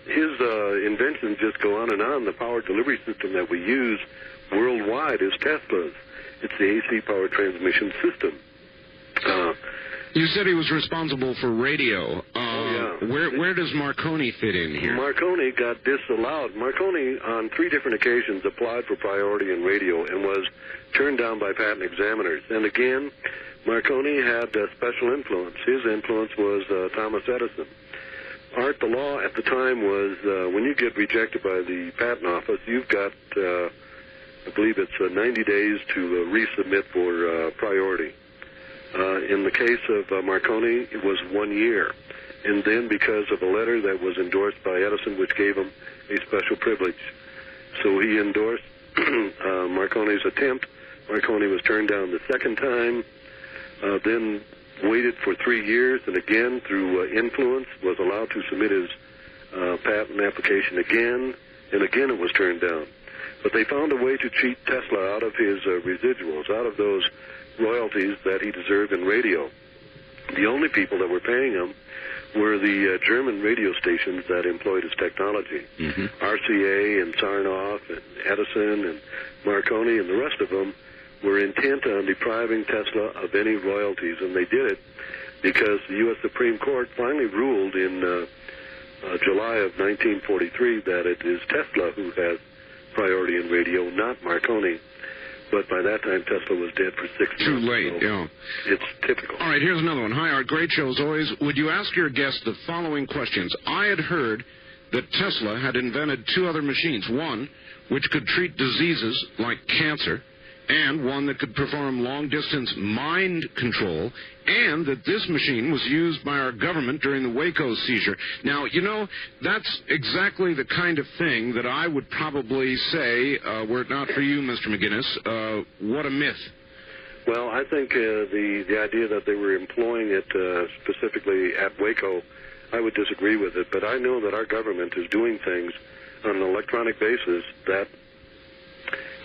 His inventions just go on and on. The power delivery system that we use worldwide is Tesla's. It's the AC power transmission system. You said he was responsible for radio. Yeah. Where does Marconi fit in here? Marconi got disallowed. Marconi, on 3 different occasions, applied for priority in radio and was turned down by patent examiners. And again, Marconi had special influence. His influence was Thomas Edison. Art, the law at the time was when you get rejected by the patent office, you've got, I believe it's 90 days to resubmit for priority. In the case of Marconi, it was 1 year. And then because of a letter that was endorsed by Edison, which gave him a special privilege. So he endorsed Marconi's attempt. Marconi was turned down the second time, then waited for 3 years, and again, through influence, was allowed to submit his patent application again, and again it was turned down. But they found a way to cheat Tesla out of his residuals, out of those royalties that he deserved in radio. The only people that were paying him were the German radio stations that employed his technology. RCA and Sarnoff and Edison and Marconi and the rest of them were intent on depriving Tesla of any royalties, and they did it because the U.S. Supreme Court finally ruled in July of 1943 that it is Tesla who has priority in radio, not Marconi. But by that time, Tesla was dead for 6 months. Too late, yeah. It's typical. All right, here's another one. Hi, Art. Great show as always. Would you ask your guest the following questions? I had heard that Tesla had invented 2 other machines. One, which could treat diseases like cancer, and one that could perform long-distance mind control, and that this machine was used by our government during the Waco seizure. Now, you know, that's exactly the kind of thing that I would probably say, were it not for you, Mr. McGinnis, what a myth. Well, I think the idea that they were employing it specifically at Waco, I would disagree with it, but I know that our government is doing things on an electronic basis that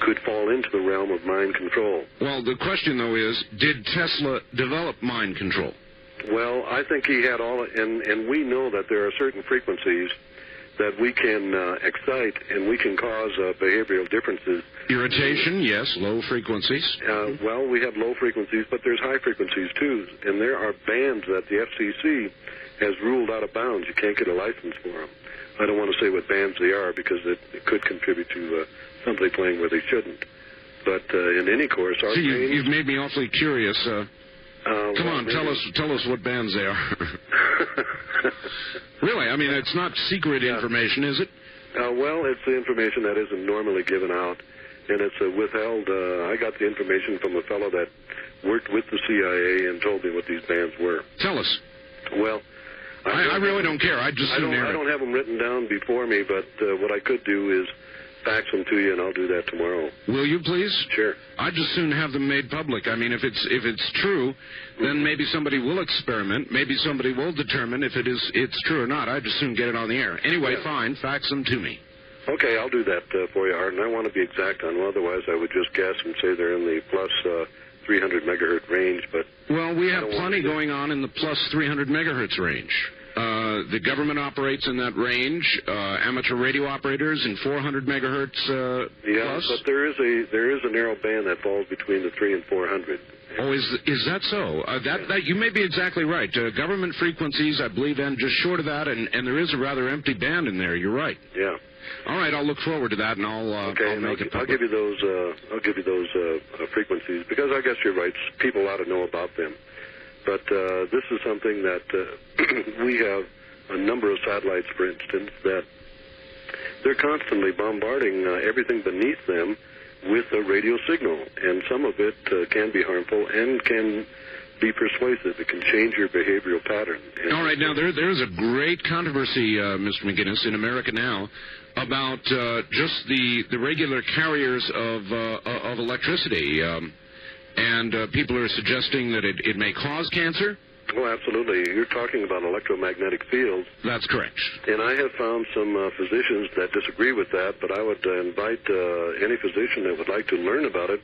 could fall into the realm of mind control. Well, the question, though, is, did Tesla develop mind control? Well, I think he had all, and we know that there are certain frequencies that we can excite, and we can cause behavioral differences. Irritation, yes, low frequencies. Well, we have low frequencies, but there's high frequencies, too, and there are bands that the FCC has ruled out of bounds. You can't get a license for them. I don't want to say what bands they are because it could contribute to somebody playing where they shouldn't. But in any course, our you've made me awfully curious. Come on, tell us what bands they are. Really? I mean, it's not secret information, is it? Well, it's the information that isn't normally given out, and it's withheld. I got the information from a fellow that worked with the CIA and told me what these bands were. Tell us. Well, I really don't care. I don't have them written down before me, but what I could do is fax them to you, and I'll do that tomorrow. Will you, please? Sure. I'd just soon have them made public. I mean, if it's true, then maybe somebody will experiment. Maybe somebody will determine if it's true or not. I'd just soon get it on the air. Anyway, fine. Fax them to me. Okay, I'll do that for you, Art, and I want to be exact on them. Otherwise, I would just guess and say they're in the plus 300 megahertz range. But well, we have plenty going on in the plus 300 megahertz range. The government operates in that range. Amateur radio operators in 400 megahertz plus. But there is a narrow band that falls between the 3 and 400. Oh, is that so? That you may be exactly right. Government frequencies, I believe, end just short of that, and there is a rather empty band in there. You're right. Yeah. All right, I'll look forward to that, and I'll make it public. I'll give you those frequencies because I guess you're right. People ought to know about them. But this is something that we have a number of satellites, for instance, that they're constantly bombarding everything beneath them with a radio signal, and some of it can be harmful and can be persuasive. It can change your behavioral pattern. All right, now there's a great controversy, Mr. McGinnis, in America now about just the regular carriers of electricity. And people are suggesting that it may cause cancer? Oh, absolutely. You're talking about electromagnetic fields. That's correct. And I have found some physicians that disagree with that, but I would invite any physician that would like to learn about it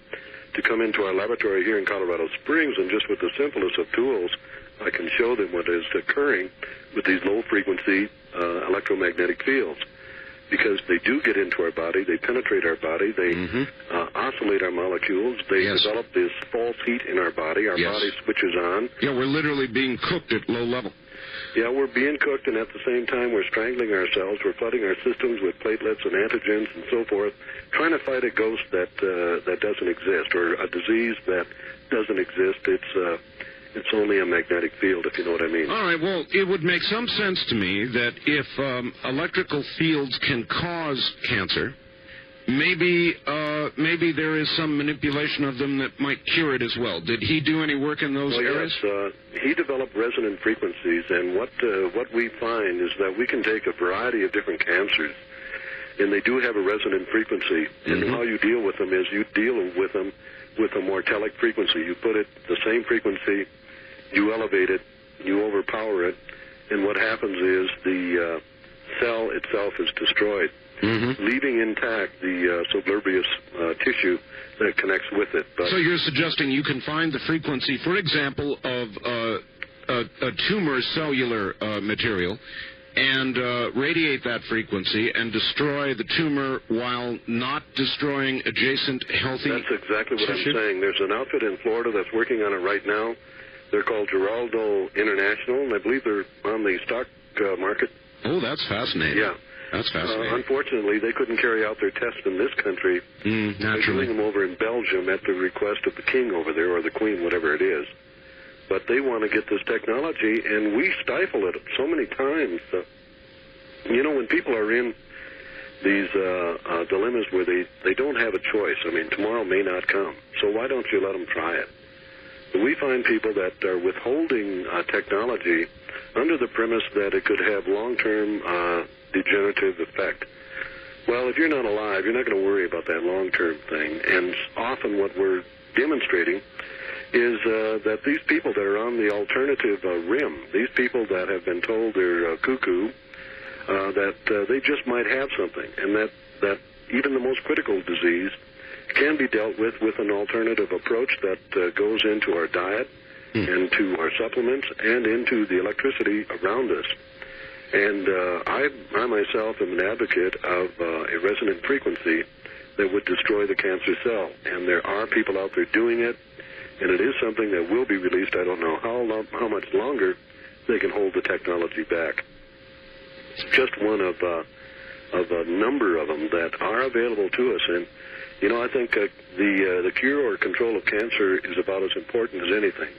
to come into our laboratory here in Colorado Springs, and just with the simplest of tools, I can show them what is occurring with these low-frequency electromagnetic fields. Because they do get into our body, they penetrate our body, they oscillate our molecules, they develop this false heat in our body body switches on. Yeah, we're literally being cooked at low level. Yeah, we're being cooked, and at the same time we're strangling ourselves, we're flooding our systems with platelets and antigens and so forth, trying to fight a ghost that doesn't exist, or a disease that doesn't exist. It's only a magnetic field, if you know what I mean. All right, well, it would make some sense to me that if electrical fields can cause cancer, maybe there is some manipulation of them that might cure it as well. Did he do any work in those areas? Yes, he developed resonant frequencies, and what we find is that we can take a variety of different cancers, and they do have a resonant frequency, and how you deal with them is you deal with them with a mortelic frequency. You put it the same frequency, you elevate it, you overpower it, and what happens is the cell itself is destroyed, leaving intact the sublubrious tissue that connects with it. But so you're suggesting you can find the frequency, for example, of a tumor cellular material, and radiate that frequency and destroy the tumor while not destroying adjacent healthy That's exactly what tissue? I'm saying. There's an outfit in Florida that's working on it right now. They're called Geraldo International, and I believe they're on the stock market. Oh, that's fascinating. Yeah. That's fascinating. Unfortunately, they couldn't carry out their tests in this country. Naturally. They're doing them over in Belgium at the request of the king over there, or the queen, whatever it is. But they want to get this technology, and we stifle it so many times. You know, when people are in dilemmas where they don't have a choice. I mean, tomorrow may not come, so why don't you let them try it? But we find people that are withholding technology under the premise that it could have long-term degenerative effect. Well, if you're not alive, you're not going to worry about that long-term thing. And often what we're demonstrating is that these people that are on the alternative rim, these people that have been told they're cuckoo, that they just might have something, and that even the most critical disease can be dealt with an alternative approach that goes into our diet, into our supplements, and into the electricity around us. And I myself am an advocate of a resonant frequency that would destroy the cancer cell. And there are people out there doing it, and it is something that will be released. I don't know how much longer they can hold the technology back. Just one of a number of them that are available to us. And, you know, I think the cure or control of cancer is about as important as anything.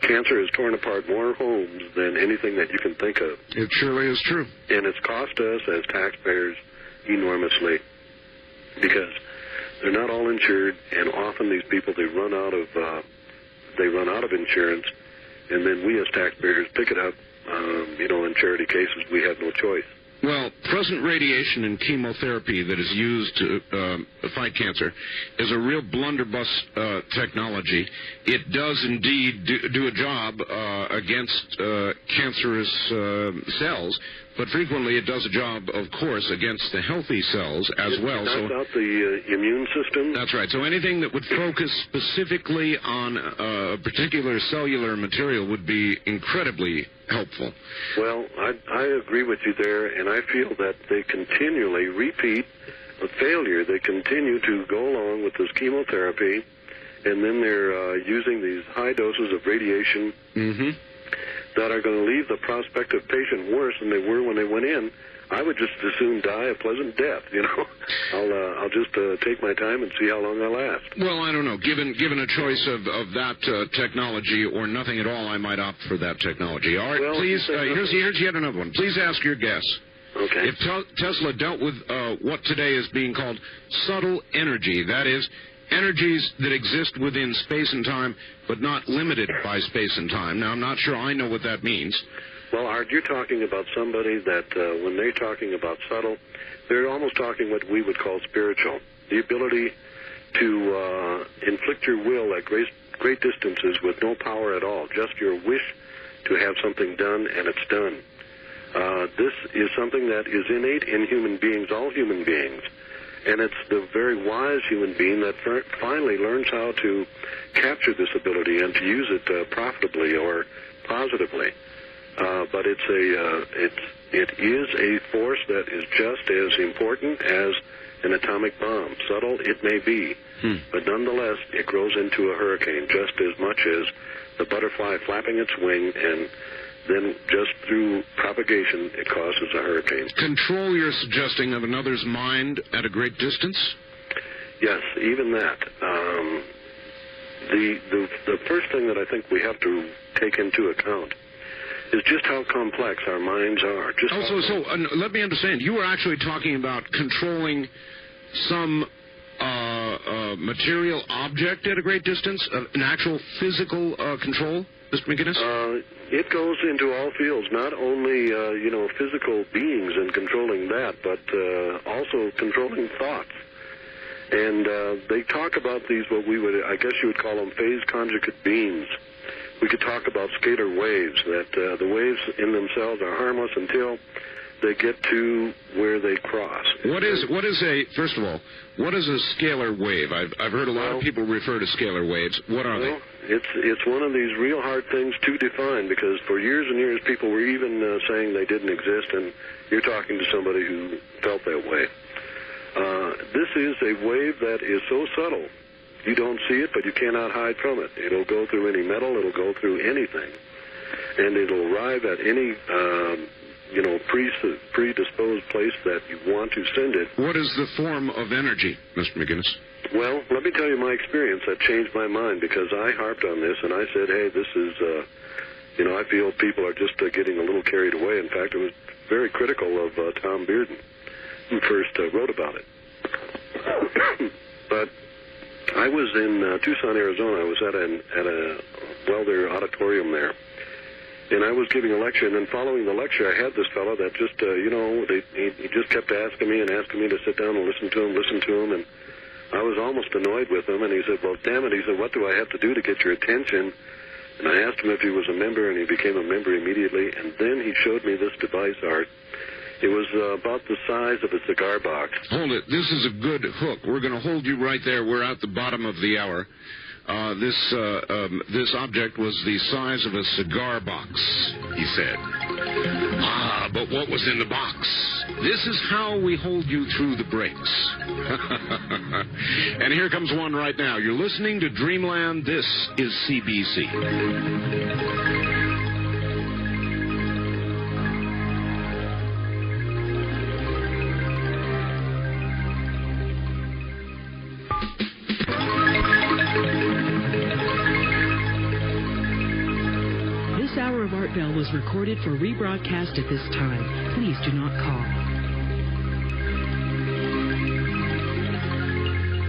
Cancer has torn apart more homes than anything that you can think of. It surely is true. And it's cost us as taxpayers enormously because they're not all insured, and often these people, they run out of insurance, and then we as taxpayers pick it up. In charity cases, we have no choice. Well, present radiation and chemotherapy that is used to fight cancer is a real blunderbuss technology. It does indeed do a job against cancerous cells, but frequently it does a job, of course, against the healthy cells as well. It knocks out the immune system. That's right. So anything that would focus specifically on a particular cellular material would be incredibly helpful. Well, I agree with you there, and I feel that they continually repeat a failure. They continue to go along with this chemotherapy, and then they're using these high doses of radiation that are going to leave the prospective patient worse than they were when they went in. I would just as soon die a pleasant death, I'll just take my time and see how long I last. Well, I don't know. Given a choice of that technology or nothing at all, I might opt for that technology. All right, well, please, here's yet another one. Please ask your guess. Okay. If Tesla dealt with what today is being called subtle energy, that is, energies that exist within space and time, but not limited by space and time. Now, I'm not sure I know what that means. Well, Art, you're talking about somebody that when they're talking about subtle, they're almost talking what we would call spiritual. The ability to inflict your will at great distances with no power at all, just your wish to have something done, and it's done. This is something that is innate in human beings, all human beings. And it's the very wise human being that finally learns how to capture this ability and to use it profitably or positively. But it is a force that is just as important as an atomic bomb. Subtle it may be, but nonetheless it grows into a hurricane just as much as the butterfly flapping its wing, and then just through propagation it causes a hurricane. Control you're suggesting of another's mind at a great distance? Yes, even that. The first thing that I think we have to take into account is just how complex our minds are. Let me understand. You were actually talking about controlling some material object at a great distance, an actual physical control, Mr. McGinnis? It goes into all fields, not only, physical beings and controlling that, but also controlling thoughts. And they talk about these, I guess you would call them phase conjugate beams. We could talk about scalar waves, that the waves in themselves are harmless until they get to where they cross. First of all, what is a scalar wave? I've heard a lot of people refer to scalar waves. What are they? It's one of these real hard things to define, because for years and years people were even saying they didn't exist, and you're talking to somebody who felt that way. This is a wave that is so subtle. You don't see it, but you cannot hide from it. It'll go through any metal. It'll go through anything. And it'll arrive at any, predisposed place that you want to send it. What is the form of energy, Mr. McGinnis? Well, let me tell you my experience that changed my mind, because I harped on this, and I said, hey, this is, I feel people are just getting a little carried away. In fact, it was very critical of Tom Bearden. first wrote about it. But I was in Tucson, Arizona. I was at a welder auditorium there, and I was giving a lecture. And then following the lecture, I had this fellow that just, he just kept asking me to sit down and listen to him. And I was almost annoyed with him. And he said, "Well, damn it," he said, "what do I have to do to get your attention?" And I asked him if he was a member, and he became a member immediately. And then he showed me this device, Art. It was about the size of a cigar box. Hold it. This is a good hook. We're going to hold you right there. We're at the bottom of the hour. This object was the size of a cigar box, he said. Ah, but what was in the box? This is how we hold you through the breaks. And here comes one right now. You're listening to Dreamland. This is CBC. Art Bell was recorded for rebroadcast at this time. Please do not call.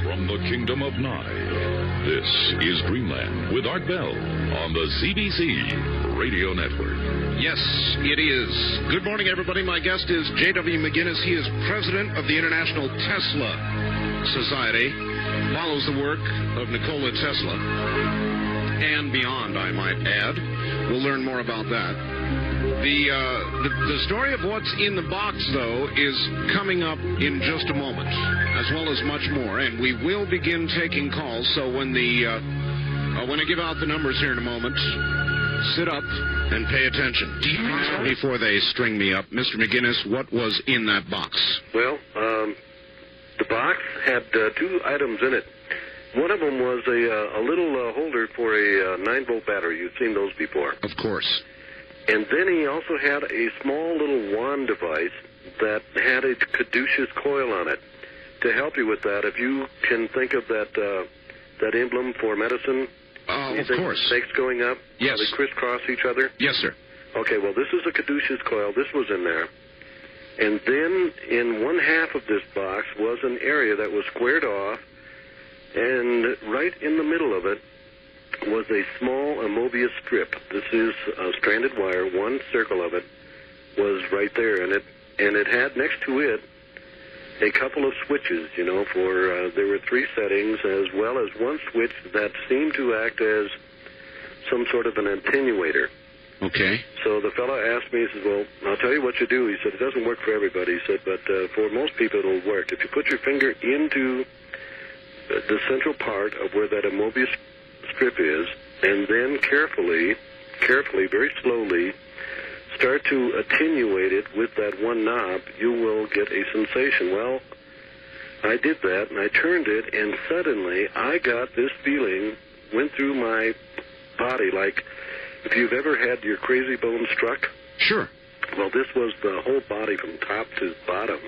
From the Kingdom of Nye, this is Dreamland with Art Bell on the CBC Radio Network. Yes, it is. Good morning, everybody. My guest is J.W. McGinnis. He is president of the International Tesla Society. Follows the work of Nikola Tesla. And beyond, I might add. We'll learn more about that. The story of what's in the box, though, is coming up in just a moment, as well as much more. And we will begin taking calls. So when I give out the numbers here in a moment, sit up and pay attention. Before they string me up, Mr. McGinnis, what was in that box? Well, the box had two items in it. One of them was a little holder for a 9-volt battery. You've seen those before. Of course. And then he also had a small little wand device that had a caduceus coil on it. To help you with that, if you can think of that emblem for medicine. Of course. Snakes going up. Yes. They crisscross each other. Yes, sir. Okay, well, this is a caduceus coil. This was in there. And then in one half of this box was an area that was squared off. And right in the middle of it was a small Mobius strip. This is a stranded wire. One circle of it was right there, and it had next to it a couple of switches. For there were 3 settings, as well as one switch that seemed to act as some sort of an attenuator. Okay. So the fellow asked me, he said, "Well, I'll tell you what you do." He said, "It doesn't work for everybody." He said, "But for most people it'll work. If you put your finger into the central part of where that Mobius strip is, and then carefully, very slowly, start to attenuate it with that one knob, you will get a sensation." Well, I did that, and I turned it, and suddenly I got this feeling, went through my body, like if you've ever had your crazy bone struck. Sure. Well, this was the whole body from top to bottom.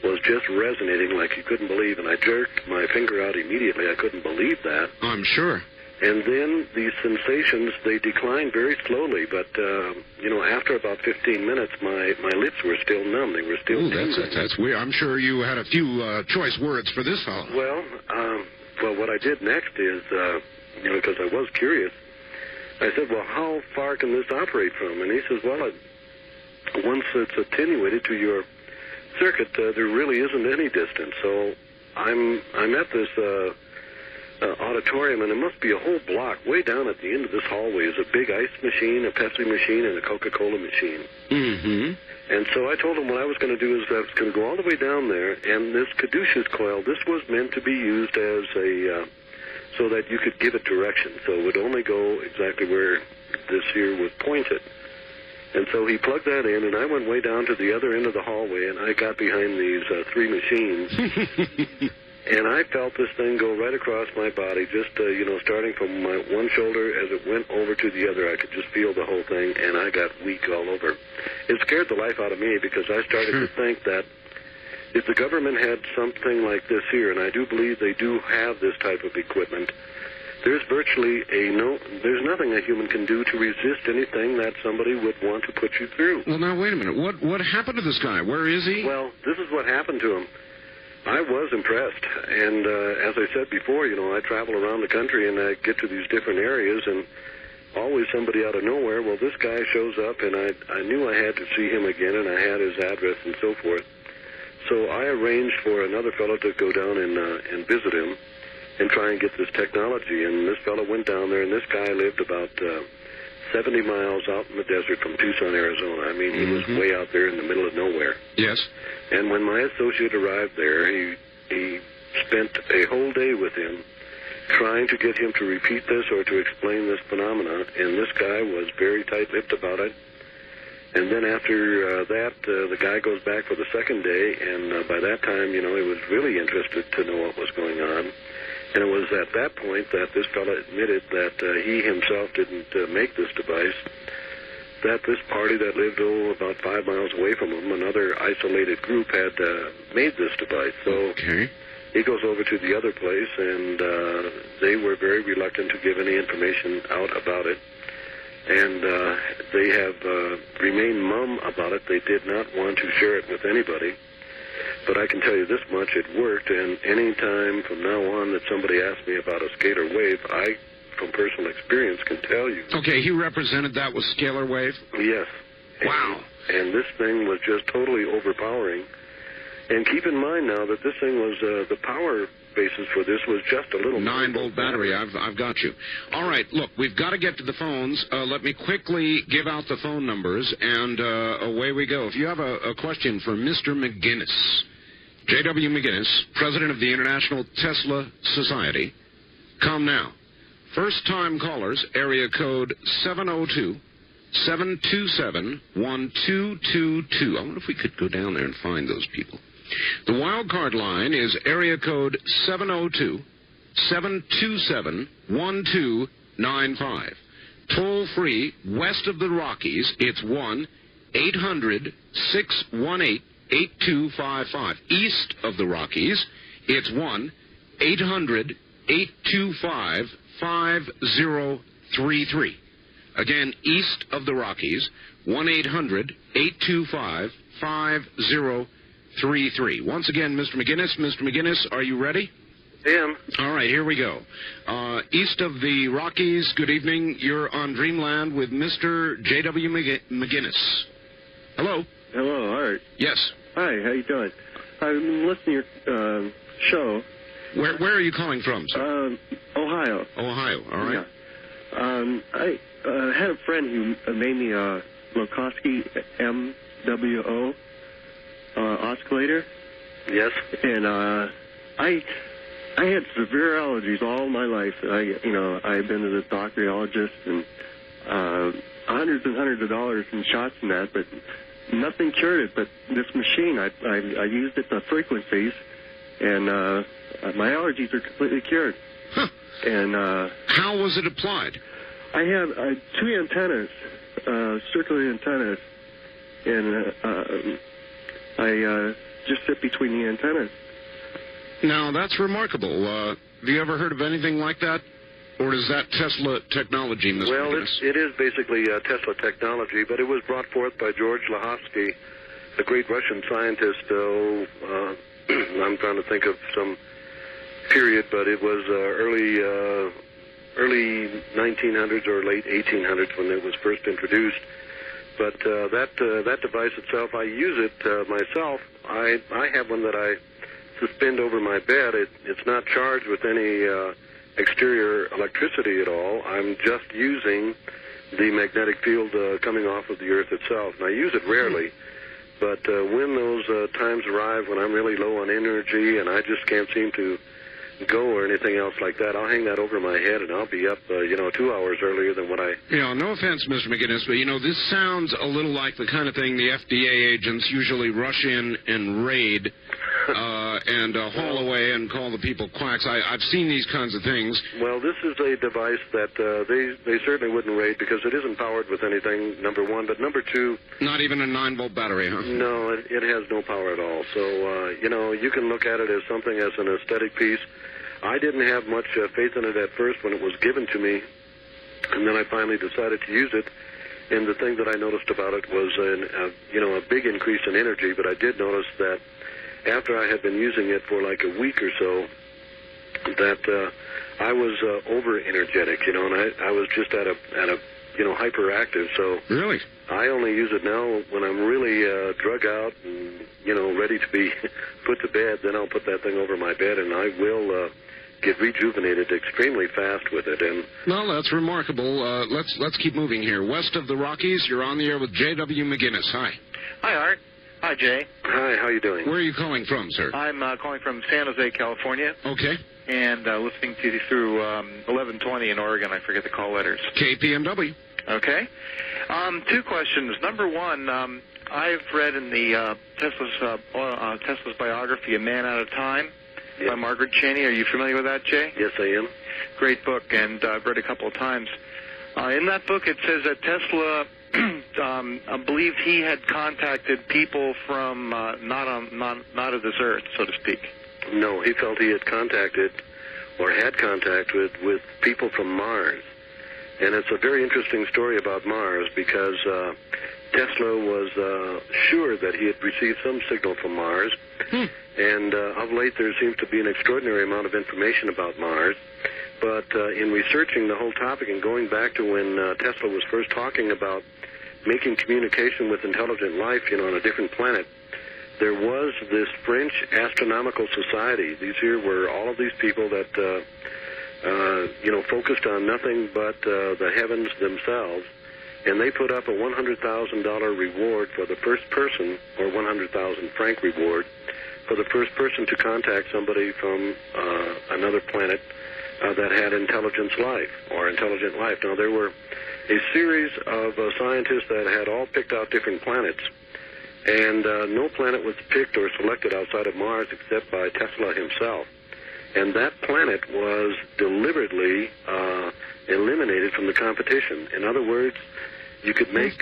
Was just resonating like you couldn't believe, and I jerked my finger out immediately. I couldn't believe that. I'm sure. And then these sensations, they declined very slowly, but, after about 15 minutes, my lips were still numb. They were still tingling. That's weird. I'm sure you had a few choice words for this fellow. Well, what I did next is, because I was curious, I said, "Well, how far can this operate from?" And he says, "Well, once it's attenuated to your circuit, there really isn't any distance." So I'm at this auditorium, and it must be a whole block. Way down at the end of this hallway is a big ice machine, a Pepsi machine, and a Coca-Cola machine. Mm-hmm. And so I told him what I was going to do is I was going to go all the way down there, and this caduceus coil, this was meant to be used as so that you could give it direction. So it would only go exactly where this here was pointed. And so he plugged that in, and I went way down to the other end of the hallway, and I got behind these 3 machines. And I felt this thing go right across my body, just, starting from my one shoulder as it went over to the other. I could just feel the whole thing, and I got weak all over. It scared the life out of me because I started to think that if the government had something like this here, and I do believe they do have this type of equipment, there's virtually there's nothing a human can do to resist anything that somebody would want to put you through. Well, now, wait a minute. What happened to this guy? Where is he? Well, this is what happened to him. I was impressed, and as I said before, I travel around the country and I get to these different areas, and always somebody out of nowhere. Well, this guy shows up, and I knew I had to see him again, and I had his address and so forth. So I arranged for another fellow to go down and visit him and try and get this technology. And this fellow went down there, and this guy lived about 70 miles out in the desert from Tucson, Arizona. I mean, he was way out there in the middle of nowhere. Yes. And when my associate arrived there, he spent a whole day with him trying to get him to repeat this or to explain this phenomenon. And this guy was very tight-lipped about it. And then after that, the guy goes back for the second day, and by that time, he was really interested to know what was going on. And it was at that point that this fellow admitted that he himself didn't make this device, that this party that lived about 5 miles away from him, another isolated group, had made this device. So he goes over to the other place, and they were very reluctant to give any information out about it. And they have remained mum about it. They did not want to share it with anybody. But I can tell you this much, it worked, and any time from now on that somebody asks me about a scalar wave, I, from personal experience, can tell you. Okay, he represented that with scalar wave? Yes. Wow. And this thing was just totally overpowering. And keep in mind now that this thing was, the power basis for this was just a little 9-volt battery. I've got you. All right, look, we've got to get to the phones. Let me quickly give out the phone numbers, and away we go. If you have a question for Mr. McGinnis, J.W. McGinnis, president of the International Tesla Society, come now. First-time callers, area code 702-727-1222. I wonder if we could go down there and find those people. The wild card line is area code 702-727-1295. Toll free west of the Rockies, it's 1-800-618-8255. East of the Rockies, it's 1-800-825-5033. Again, east of the Rockies, 1-800-825-5033. Once again, Mr. McGinnis. Mr. McGinnis, are you ready? I am. All right, here we go. East of the Rockies, good evening. You're on Dreamland with Mr. J.W. McGinnis. Hello. Hello, Art. Yes. Hi, how you doing? I've been listening to your show. Where are you calling from, sir? Ohio. Ohio, all right. Yeah. I had a friend who made me a Lokowski MWO oscillator. Yes. And I had severe allergies all my life. I had been to the doctorologist and hundreds and hundreds of dollars in shots and that, but nothing cured it. But this machine, I used it, the frequencies, and my allergies are completely cured. Huh. And how was it applied? I have 2 antennas, circular antennas, and I just sit between the antennas. Now, that's remarkable. Have you ever heard of anything like that? Or is that Tesla technology, Mr. Well, McGinnis? it is basically Tesla technology, but it was brought forth by George Lahovsky, the great Russian scientist. I'm trying to think of some period, but it was early 1900s or late 1800s when it was first introduced. But that device itself, I use it myself. I have one that I suspend over my bed. It's not charged with any exterior electricity at all. I'm just using the magnetic field coming off of the Earth itself. And I use it rarely. But when those times arrive when I'm really low on energy and I just can't seem to go or anything else like that, I'll hang that over my head and I'll be up, 2 hours earlier than what I... No offense, Mr. McGinnis, but, this sounds a little like the kind of thing the FDA agents usually rush in and raid and haul away and call the people quacks. I've seen these kinds of things. Well, this is a device that they certainly wouldn't raid because it isn't powered with anything, number one. But number two... Not even a 9-volt battery, huh? No, it has no power at all. So, you can look at it as something as an aesthetic piece. I didn't have much faith in it at first when it was given to me, and then I finally decided to use it. And the thing that I noticed about it was a big increase in energy, but I did notice that after I had been using it for like a week or so, that I was over-energetic, and I was just at a hyperactive. So really, I only use it now when I'm really drug out and, ready to be put to bed. Then I'll put that thing over my bed, and I will get rejuvenated extremely fast with it. And well, that's remarkable. Let's keep moving here. West of the Rockies, you're on the air with J.W. McGinnis. Hi. Hi, Art. Hi, Jay. Hi, how you doing? Where are you calling from, sir? I'm calling from San Jose, California. Okay. And listening to you through 1120 in Oregon. I forget the call letters. KPMW. Okay. 2 questions. Number one, I've read in the Tesla's biography, A Man Out of Time, by Margaret Cheney. Are you familiar with that, Jay? Yes, I am. Great book, and I've read it a couple of times. In that book, it says that Tesla believed he had contacted people from not of this earth, so to speak. No, he felt he had contacted or had contact with people from Mars. And it's a very interesting story about Mars because Tesla was sure that he had received some signal from Mars. And of late there seems to be an extraordinary amount of information about Mars. But in researching the whole topic and going back to when Tesla was first talking about making communication with intelligent life, on a different planet, there was this French Astronomical Society. These here were all of these people that, focused on nothing but the heavens themselves. And they put up a $100,000 reward for the first person, or 100,000 franc reward, for the first person to contact somebody from another planet that had intelligent life. Now, there were a series of scientists that had all picked out different planets, and no planet was picked or selected outside of Mars except by Tesla himself. And that planet was deliberately eliminated from the competition. In other words, you could make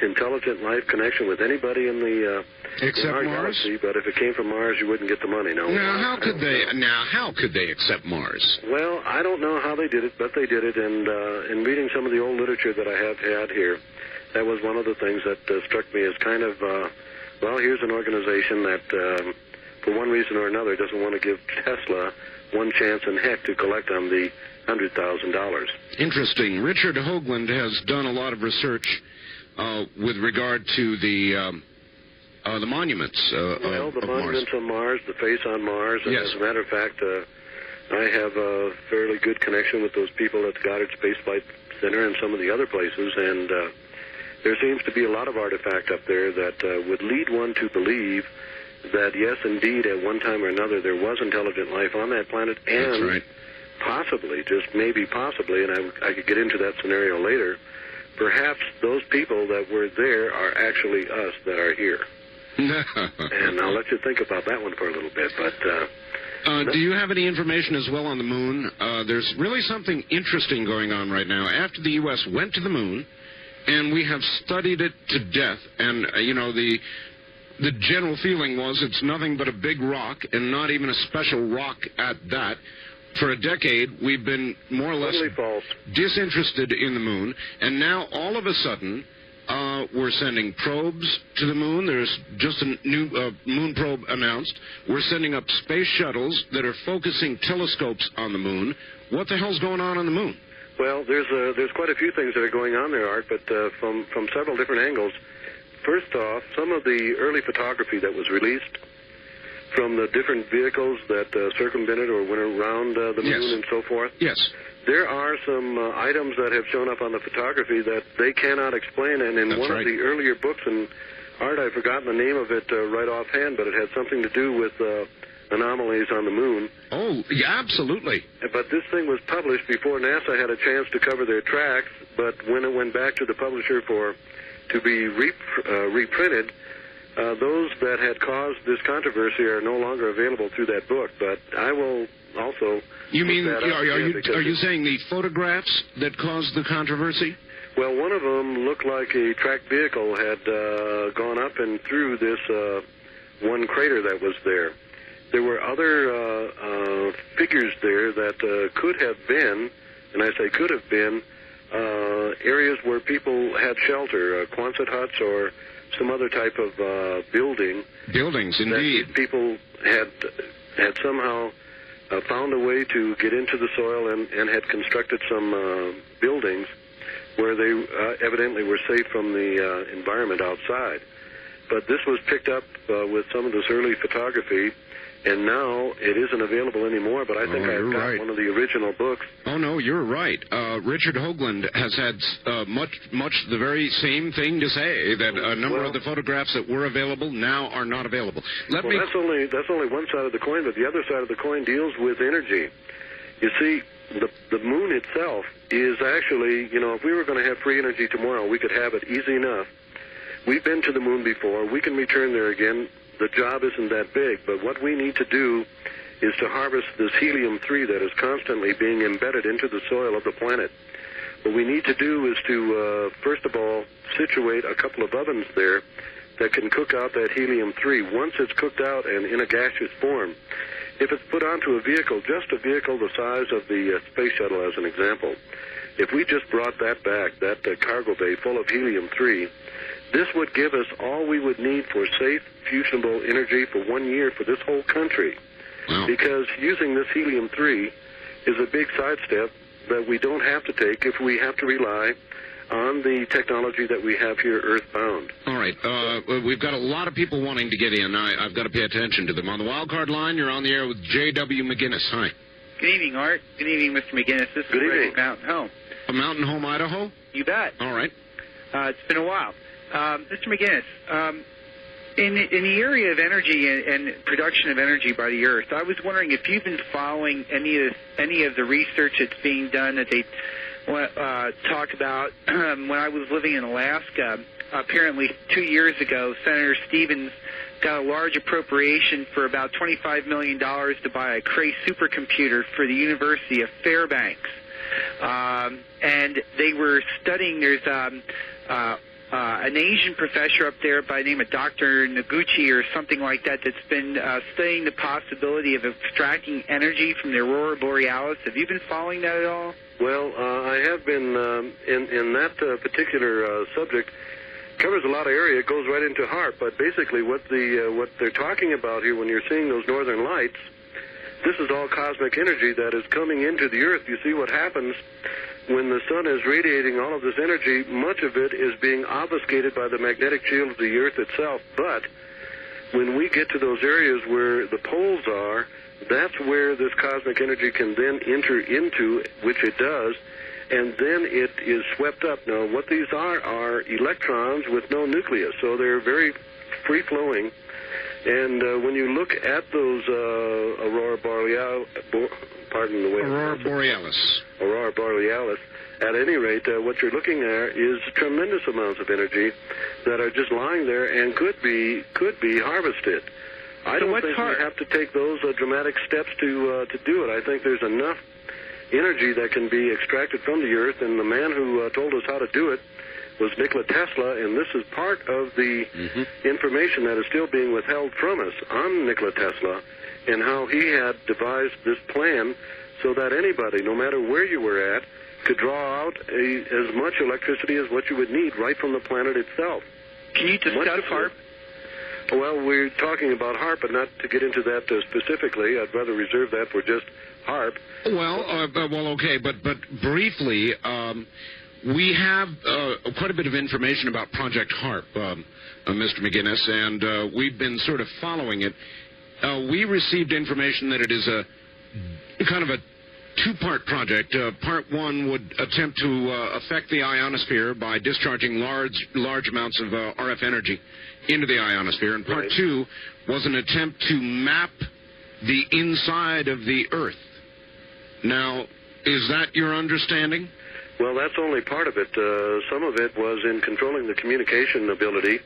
intelligent life connection with anybody in the except our Mars? galaxy, but if it came from Mars, you wouldn't get the money. No. How could they accept Mars? Well, I don't know how they did it, but they did it. And in reading some of the old literature that I have had here, that was one of the things that struck me as kind of, here's an organization that, for one reason or another, doesn't want to give Tesla one chance in heck to collect on the $100,000. Interesting. Richard Hoagland has done a lot of research with regard to the monuments the of monuments Mars. on Mars, the face on Mars. And yes. As a matter of fact, I have a fairly good connection with those people at the Goddard Space Flight Center and some of the other places, and there seems to be a lot of artifact up there that would lead one to believe that, yes, indeed, at one time or another, there was intelligent life on that planet, and that's right. Possibly, just maybe possibly, and I could get into that scenario later, perhaps those people that were there are actually us that are here. And I'll let you think about that one for a little bit. But do you have any information as well on the moon? There's really something interesting going on right now. After the U.S. went to the moon, and we have studied it to death, and, the general feeling was it's nothing but a big rock, and not even a special rock at that. For a decade, we've been more or less disinterested in the moon, and now all of a sudden, we're sending probes to the moon. There's just a new moon probe announced. We're sending up space shuttles that are focusing telescopes on the moon. What the hell's going on the moon? Well, there's quite a few things that are going on there, Art, but from several different angles. First off, some of the early photography that was released from the different vehicles that circumvented or went around the moon yes. and so forth. Yes. There are some items that have shown up on the photography that they cannot explain, and in That's one right. of the earlier books, and Art, I've forgotten the name of it right offhand, but it had something to do with anomalies on the moon. Oh, yeah, absolutely. But this thing was published before NASA had a chance to cover their tracks, but when it went back to the publisher to be reprinted, those that had caused this controversy are no longer available through that book. But I will also... You mean, are you saying the photographs that caused the controversy? Well, one of them looked like a tracked vehicle had gone up and through this one crater that was there. there were other figures there that could have been, and I say could have been, areas where people had shelter, Quonset huts or some other type of building. Buildings, indeed. People had somehow found a way to get into the soil and had constructed some buildings where they evidently were safe from the environment outside. But this was picked up with some of this early photography, and now it isn't available anymore, but I think I've got one of the original books. Oh, no, you're right. Richard Hoagland has had much the very same thing to say, that a number of the photographs that were available now are not available. That's only one side of the coin, but the other side of the coin deals with energy. You see, the moon itself is actually, if we were going to have free energy tomorrow, we could have it easy enough. We've been to the moon before. We can return there again. The job isn't that big, but what we need to do is to harvest this helium-3 that is constantly being embedded into the soil of the planet. What we need to do is to, first of all, situate a couple of ovens there that can cook out that helium-3. Once it's cooked out and in a gaseous form, if it's put onto a vehicle, just a vehicle the size of the space shuttle as an example, if we just brought that back, that cargo bay full of helium-3, this would give us all we would need for safe, fusionable energy for 1 year for this whole country. Wow. Because using this helium-3 is a big sidestep that we don't have to take if we have to rely on the technology that we have here earthbound. All right. We've got a lot of people wanting to get in. I've got to pay attention to them. On the wildcard line, you're on the air with J.W. McGinnis. Hi. Good evening, Art. Good evening, Mr. McGinnis. This is Greg at Mountain Home. Mountain Home, Idaho? You bet. All right. It's been a while. Mr. McGinnis, in the area of energy and production of energy by the Earth, I was wondering if you've been following any of the research that's being done that they talk about. When I was living in Alaska, apparently 2 years ago, Senator Stevens got a large appropriation for about $25 million to buy a Cray supercomputer for the University of Fairbanks. And they were studying, there's an Asian professor up there by the name of Dr. Noguchi or something like that that's been studying the possibility of extracting energy from the Aurora Borealis. Have you been following that at all? Well, I have been in that particular subject. Covers a lot of area. It goes right into HAARP. But basically what they're talking about here when you're seeing those northern lights, this is all cosmic energy that is coming into the Earth. You see what happens when the sun is radiating all of this energy. Much of it is being obfuscated by the magnetic field of the Earth itself. But when we get to those areas where the poles are, that's where this cosmic energy can then enter into, which it does, and then it is swept up. Now, what these are electrons with no nucleus, so they're very free-flowing. And when you look at those Aurora Borealis, Aurora Borealis, at any rate, what you're looking at is tremendous amounts of energy that are just lying there and could be harvested. I don't think we have to take those dramatic steps to do it. I think there's enough energy that can be extracted from the Earth, and the man who told us how to do it was Nikola Tesla, and this is part of the information that is still being withheld from us on Nikola Tesla and how he had devised this plan so that anybody, no matter where you were at, could draw out as much electricity as what you would need right from the planet itself. Can you discuss HAARP? Well, we're talking about HAARP, but not to get into that specifically. I'd rather reserve that for just HAARP. Well, okay, but briefly, we have quite a bit of information about Project HAARP, Mr. McGinnis, and we've been sort of following it. We received information that it is a kind of a two-part project. Part one would attempt to affect the ionosphere by discharging large amounts of RF energy into the ionosphere, and part two was an attempt to map the inside of the Earth. Now, is that your understanding? Well, that's only part of it. Some of it was in controlling the communication ability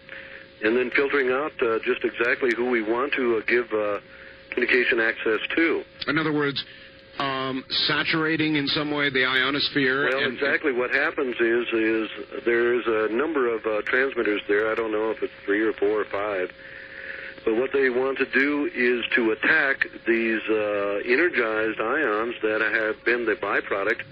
and then filtering out just exactly who we want to give communication access to. In other words, saturating in some way the ionosphere. Well, exactly what happens is there's a number of transmitters there. I don't know if it's 3 or 4 or 5 But what they want to do is to attack these energized ions that have been the byproduct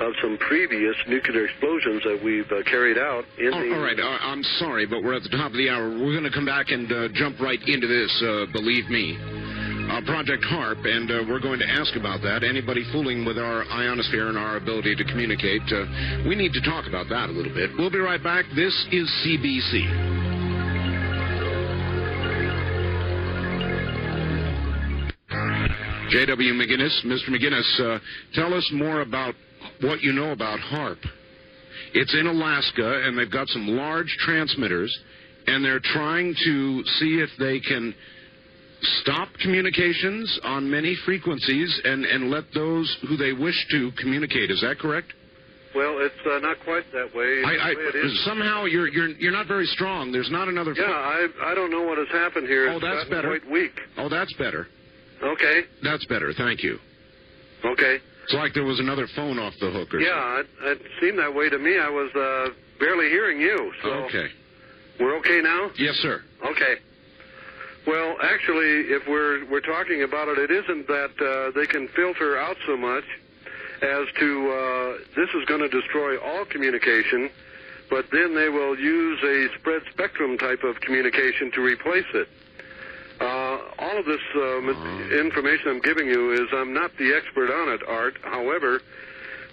of some previous nuclear explosions that we've carried out in the... All right, I'm sorry, but we're at the top of the hour. We're going to come back and jump right into this, believe me. Project HARP, and we're going to ask about that. Anybody fooling with our ionosphere and our ability to communicate, we need to talk about that a little bit. We'll be right back. This is CBC. J.W. McGinnis. Mr. McGinnis, tell us more about what you know about HARP. It's in Alaska, and they've got some large transmitters, and they're trying to see if they can stop communications on many frequencies and let those who they wish to communicate. Is that correct? Well, it's not quite that way. It is. Somehow you're not very strong. There's not another... Yeah, I don't know what has happened here. Oh, that's better. Quite weak. Oh, that's better. Okay. That's better. Thank you. Okay. It's like there was another phone off the hook or something. Yeah, it seemed that way to me. I was barely hearing you. So okay. We're okay now? Yes, sir. Okay. Well, actually, if we're talking about it, it isn't that they can filter out so much as to this is going to destroy all communication, but then they will use a spread spectrum type of communication to replace it. All of this information I'm giving you is I'm not the expert on it, Art. However,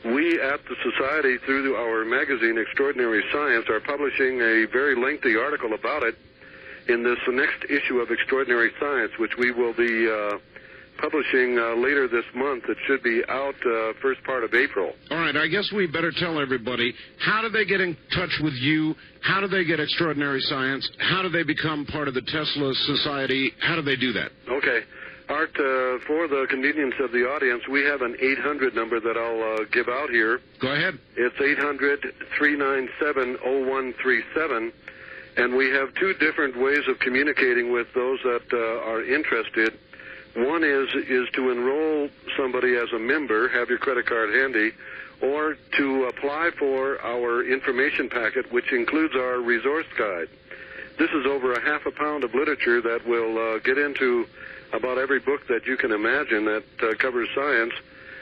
we at the Society, through our magazine, Extraordinary Science, are publishing a very lengthy article about it in this next issue of Extraordinary Science, which we will be publishing later this month. It should be out first part of April. All right, I guess we better tell everybody, how do they get in touch with you? How do they get Extraordinary Science? How do they become part of the Tesla Society? How do they do that? Okay. Art, for the convenience of the audience, we have an 800 number that I'll give out here. Go ahead. It's 800-397-0137. And we have two different ways of communicating with those that are interested. One is to enroll somebody as a member, have your credit card handy, or to apply for our information packet, which includes our resource guide. This is over a half a pound of literature that will get into about every book that you can imagine that covers science,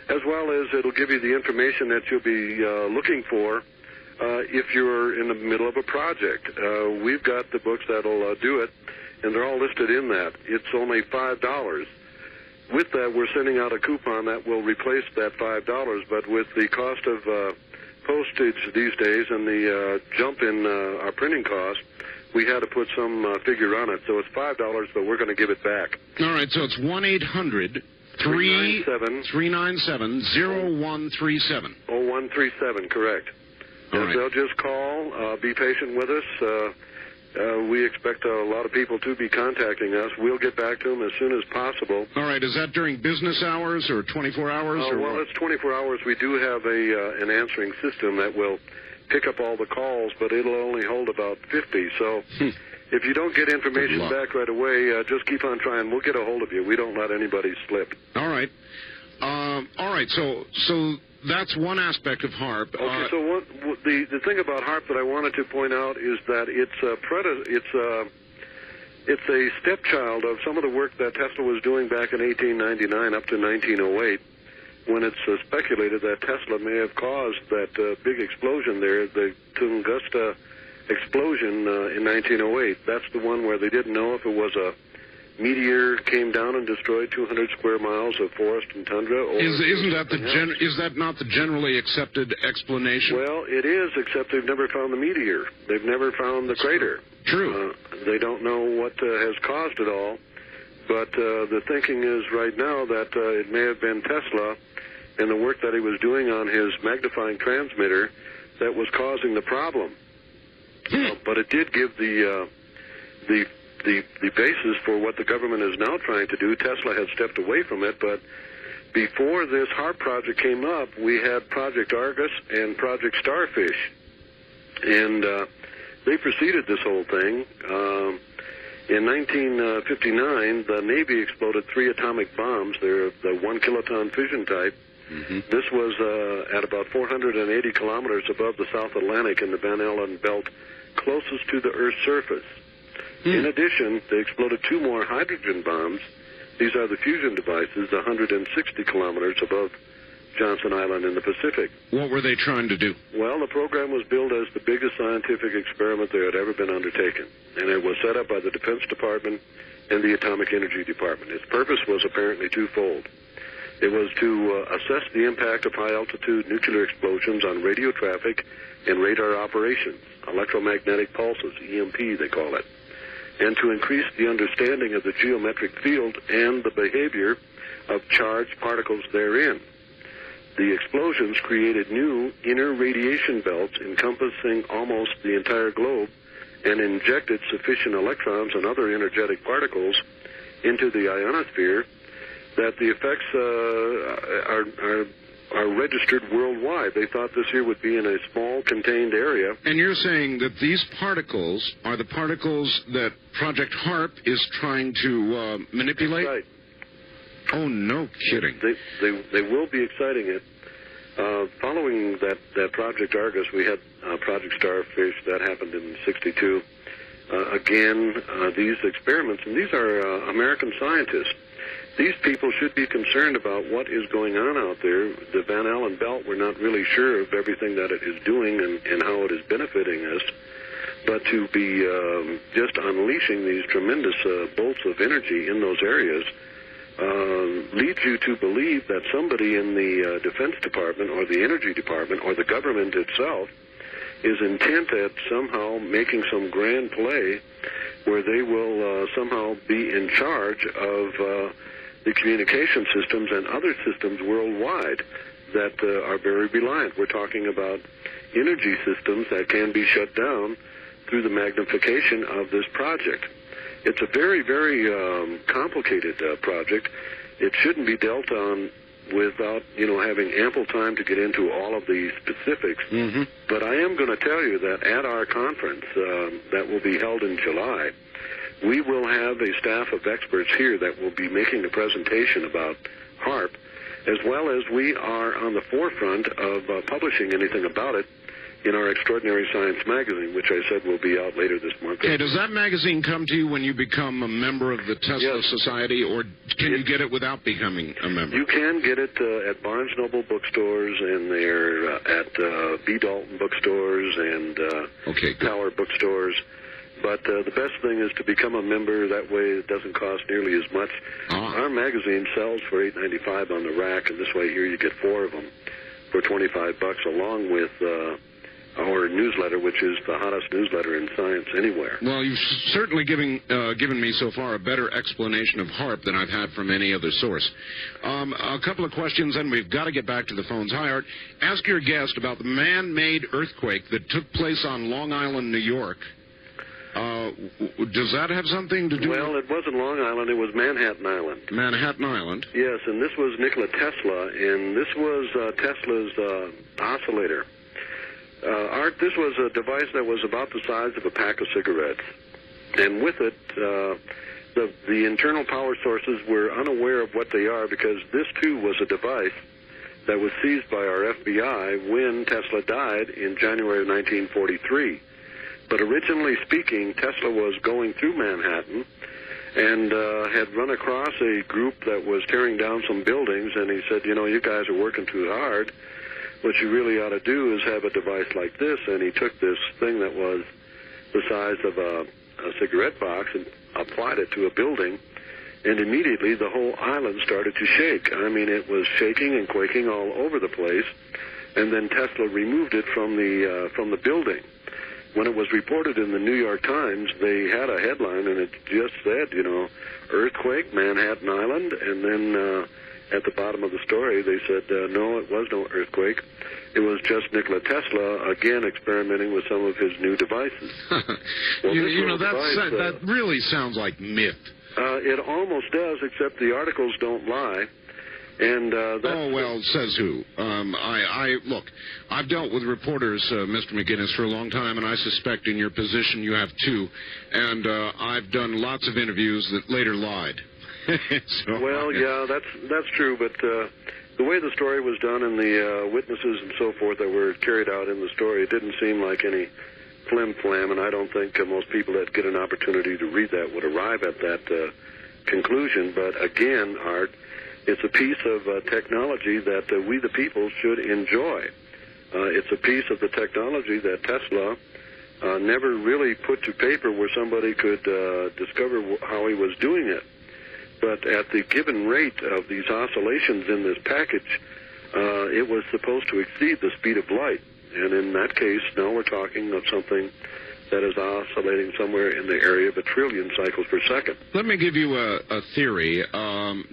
as well as it'll give you the information that you'll be looking for if you're in the middle of a project. We've got the books that'll do it, and they're all listed in that. It's only $5. With that, we're sending out a coupon that will replace that $5, but with the cost of postage these days and the jump in our printing cost, we had to put some figure on it. So it's $5, but we're going to give it back. All right, so it's 1-800-397-0137. 0137, correct. All right. They'll just call, be patient with us. We expect a lot of people to be contacting us. We'll get back to them as soon as possible. All right. Is that during business hours or 24 hours? Well, it's 24 hours. We do have an answering system that will pick up all the calls, but it'll only hold about 50. So if you don't get information back right away, just keep on trying. We'll get a hold of you. We don't let anybody slip. All right. All right. So that's one aspect of HARP. Okay, so the thing about HARP that I wanted to point out is that it's a stepchild of some of the work that Tesla was doing back in 1899 up to 1908, when it's speculated that Tesla may have caused that big explosion there, the Tunguska explosion in 1908. That's the one where they didn't know if it was a meteor came down and destroyed 200 square miles of forest and tundra. Or is that not the generally accepted explanation? Well, it is, except they've never found the meteor. They've never found the crater. True. They don't know what has caused it all. But the thinking is right now that it may have been Tesla and the work that he was doing on his magnifying transmitter that was causing the problem. But it did give the basis for what the government is now trying to do. Tesla had stepped away from it, but before this HARP project came up, we had Project Argus and Project Starfish. And they preceded this whole thing. In 1959, the Navy exploded 3 atomic bombs. They're the 1 kiloton fission type. Mm-hmm. This was at about 480 kilometers above the South Atlantic in the Van Allen belt, closest to the Earth's surface. In addition, they exploded 2 more hydrogen bombs. These are the fusion devices 160 kilometers above Johnson Island in the Pacific. What were they trying to do? Well, the program was billed as the biggest scientific experiment that had ever been undertaken, and it was set up by the Defense Department and the Atomic Energy Department. Its purpose was apparently twofold. It was to assess the impact of high-altitude nuclear explosions on radio traffic and radar operations, electromagnetic pulses, EMP they call it, and to increase the understanding of the geometric field and the behavior of charged particles therein. The explosions created new inner radiation belts encompassing almost the entire globe and injected sufficient electrons and other energetic particles into the ionosphere that the effects are registered worldwide. They thought this here would be in a small, contained area. And you're saying that these particles are the particles that Project HARP is trying to manipulate? That's right. Oh, no kidding. They will be exciting it. Following that Project Argus, we had Project Starfish. That happened in '62. Again, these experiments, and these are American scientists. These people should be concerned about what is going on out there. The Van Allen belt, we're not really sure of everything that it is doing and how it is benefiting us. But to be just unleashing these tremendous bolts of energy in those areas leads you to believe that somebody in the Defense Department or the Energy Department or the government itself is intent at somehow making some grand play where they will somehow be in charge of the communication systems and other systems worldwide that are very reliant. We're talking about energy systems that can be shut down through the magnification of this project. It's a very, very complicated project. It shouldn't be dealt on without, having ample time to get into all of the specifics. Mm-hmm. But I am going to tell you that at our conference that will be held in July, we will have a staff of experts here that will be making a presentation about HARP, as well as we are on the forefront of publishing anything about it in our Extraordinary Science magazine, which I said will be out later this month. Okay, does that magazine come to you when you become a member of the Tesla Society, or can you get it without becoming a member? You can get it at Barnes Noble bookstores, and they're at B. Dalton bookstores and Tower bookstores. But the best thing is to become a member. That way it doesn't cost nearly as much. Our magazine sells for $8.95 on the rack, and this way here you get 4 of them for $25, along with our newsletter, which is the hottest newsletter in science anywhere. Well, you've certainly given me so far a better explanation of HARP than I've had from any other source. A couple of questions, and we've got to get back to the phones. Hi, Art. Ask your guest about the man-made earthquake that took place on Long Island, New York. Does that have something to do with... Well, it wasn't Long Island, it was Manhattan Island. Manhattan Island? Yes, and this was Nikola Tesla, and this was Tesla's oscillator. Art, this was a device that was about the size of a pack of cigarettes. And with it, the internal power sources were unaware of what they are, because this, too, was a device that was seized by our FBI when Tesla died in January of 1943. But originally speaking, Tesla was going through Manhattan and had run across a group that was tearing down some buildings, and he said, you guys are working too hard. What you really ought to do is have a device like this. And he took this thing that was the size of a cigarette box and applied it to a building, and immediately the whole island started to shake. I mean, it was shaking and quaking all over the place, and then Tesla removed it from the building. When it was reported in the New York Times, they had a headline, and it just said, earthquake, Manhattan Island, and then at the bottom of the story, they said, no, it was no earthquake. It was just Nikola Tesla, again, experimenting with some of his new devices. Well, that really sounds like myth. It almost does, except the articles don't lie. And says who? Look, I've dealt with reporters, Mr. McGinnis, for a long time, and I suspect in your position you have too. And I've done lots of interviews that later lied. That's true, but the way the story was done and the witnesses and so forth that were carried out in the story, it didn't seem like any flim-flam, and I don't think most people that get an opportunity to read that would arrive at that conclusion. But again, Art, it's a piece of technology that we the people should enjoy. It's a piece of the technology that Tesla never really put to paper where somebody could discover how he was doing it. But at the given rate of these oscillations in this package, it was supposed to exceed the speed of light. And in that case, now we're talking of something that is oscillating somewhere in the area of 1 trillion cycles per second. Let me give you a theory,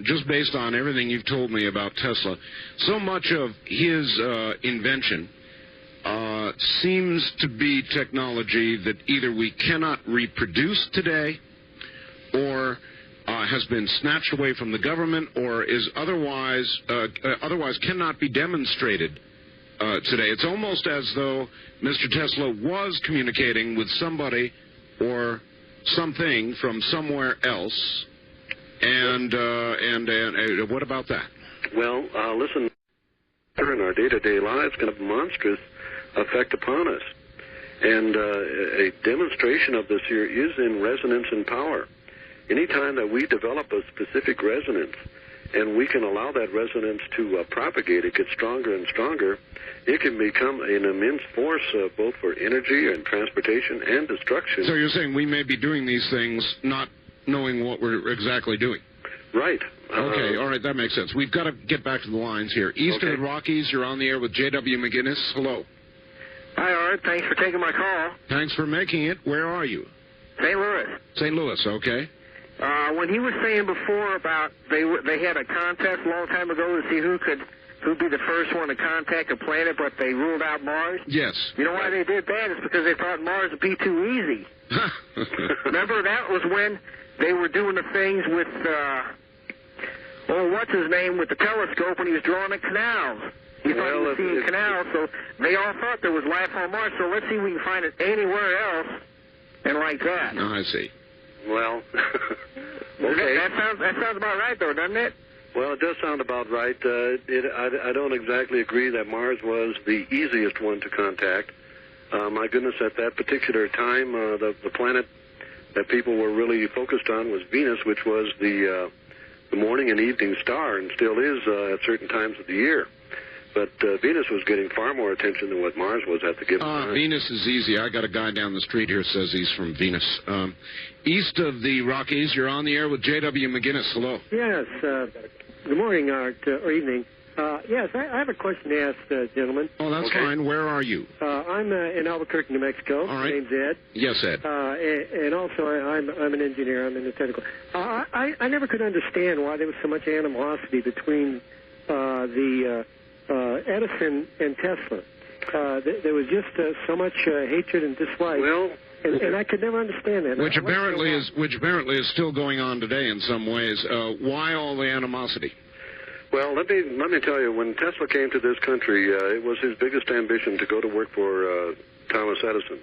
just based on everything you've told me about Tesla. So much of his invention seems to be technology that either we cannot reproduce today, or has been snatched away from the government, or is otherwise cannot be demonstrated today. It's almost as though Mr. Tesla was communicating with somebody or something from somewhere else. And what about that? Well, listen, in our day-to-day lives can have a monstrous effect upon us. And a demonstration of this here is in resonance and power. Anytime that we develop a specific resonance and we can allow that resonance to propagate, it gets stronger and stronger, it can become an immense force both for energy and transportation and destruction. So you're saying we may be doing these things not knowing what we're exactly doing? Right. Okay, all right, that makes sense. We've got to get back to the lines here. East of the Rockies, you're on the air with J.W. McGinnis. Hello. Hi, Art. Thanks for taking my call. Thanks for making it. Where are you? St. Louis. St. Louis, okay. When he was saying before about they had a contest a long time ago to see who'd be the first one to contact a planet, but they ruled out Mars. Yes. You know why they did that? It's because they thought Mars would be too easy. Remember, that was when they were doing the things with what's his name, with the telescope when he was drawing the canals. He thought he was seeing canals, so they all thought there was life on Mars. So let's see if we can find it anywhere else, and like that. Oh, I see. Well, okay. That sounds about right, though, doesn't it? Well, it does sound about right. I don't exactly agree that Mars was the easiest one to contact. My goodness, at that particular time, the planet that people were really focused on was Venus, which was the morning and evening star, and still is at certain times of the year. But Venus was getting far more attention than what Mars was at the given time. Venus is easy. I got a guy down the street here who says he's from Venus. East of the Rockies, you're on the air with J.W. McGinnis. Hello. Yes. Good morning, Art, or evening. Yes, I have a question to ask, gentlemen. Oh, that's fine. Where are you? I'm in Albuquerque, New Mexico. All right. My name's Ed. Yes, Ed. And also, I'm an engineer. I'm in the technical. I never could understand why there was so much animosity between Edison and Tesla. There was just so much hatred and dislike. Well, and I could never understand that. Which apparently is still going on today in some ways. Why all the animosity? Well, let me tell you, when Tesla came to this country, it was his biggest ambition to go to work for Thomas Edison.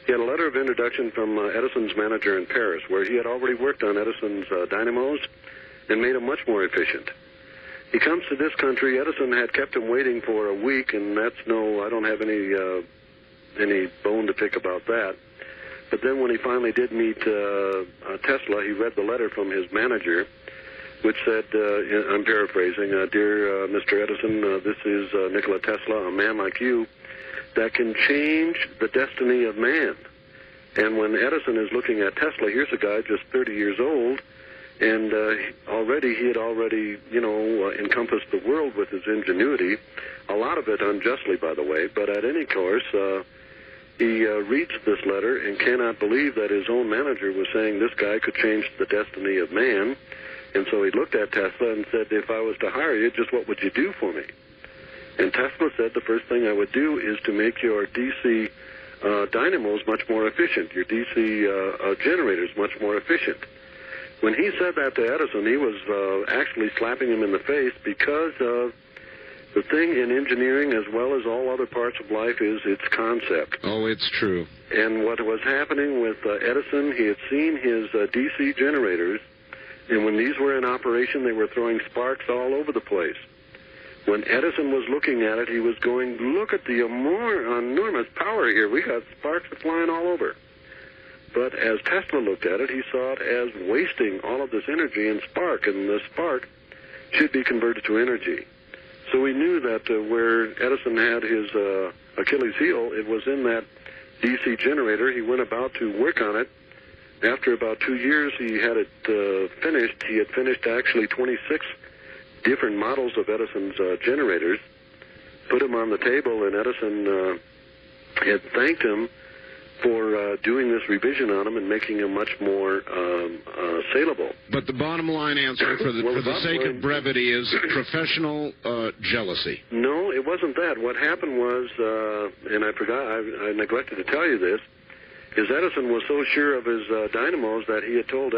He had a letter of introduction from Edison's manager in Paris, where he had already worked on Edison's dynamos and made them much more efficient. He comes to this country. Edison had kept him waiting for a week, and I don't have any bone to pick about that. But then when he finally did meet Tesla, he read the letter from his manager, which said, I'm paraphrasing, Dear Mr. Edison, this is Nikola Tesla, a man like you, that can change the destiny of man. And when Edison is looking at Tesla, here's a guy just 30 years old, and he had already encompassed the world with his ingenuity, a lot of it unjustly, by the way, but at any course, he reads this letter and cannot believe that his own manager was saying this guy could change the destiny of man. And so he looked at Tesla and said, if I was to hire you, just what would you do for me? And Tesla said, the first thing I would do is to make your DC dynamos much more efficient, your DC generators much more efficient. When he said that to Edison, he was actually slapping him in the face, because the thing in engineering, as well as all other parts of life, is its concept. Oh, it's true. And what was happening with Edison, he had seen his DC generators, and when these were in operation, they were throwing sparks all over the place. When Edison was looking at it, he was going, look at the enormous power here. We got sparks flying all over. But as Tesla looked at it, he saw it as wasting all of this energy in spark, and the spark should be converted to energy. So we knew that where Edison had his Achilles heel, it was in that DC generator. He went about to work on it. After about 2 years, he had it finished. He had finished actually 26 different models of Edison's generators, put them on the table, and Edison had thanked him for doing this revision on them and making them much more saleable. But the bottom line answer, for the sake of brevity, is professional jealousy. No, it wasn't that. What happened was, and I forgot, I neglected to tell you this, is Edison was so sure of his dynamos that he had told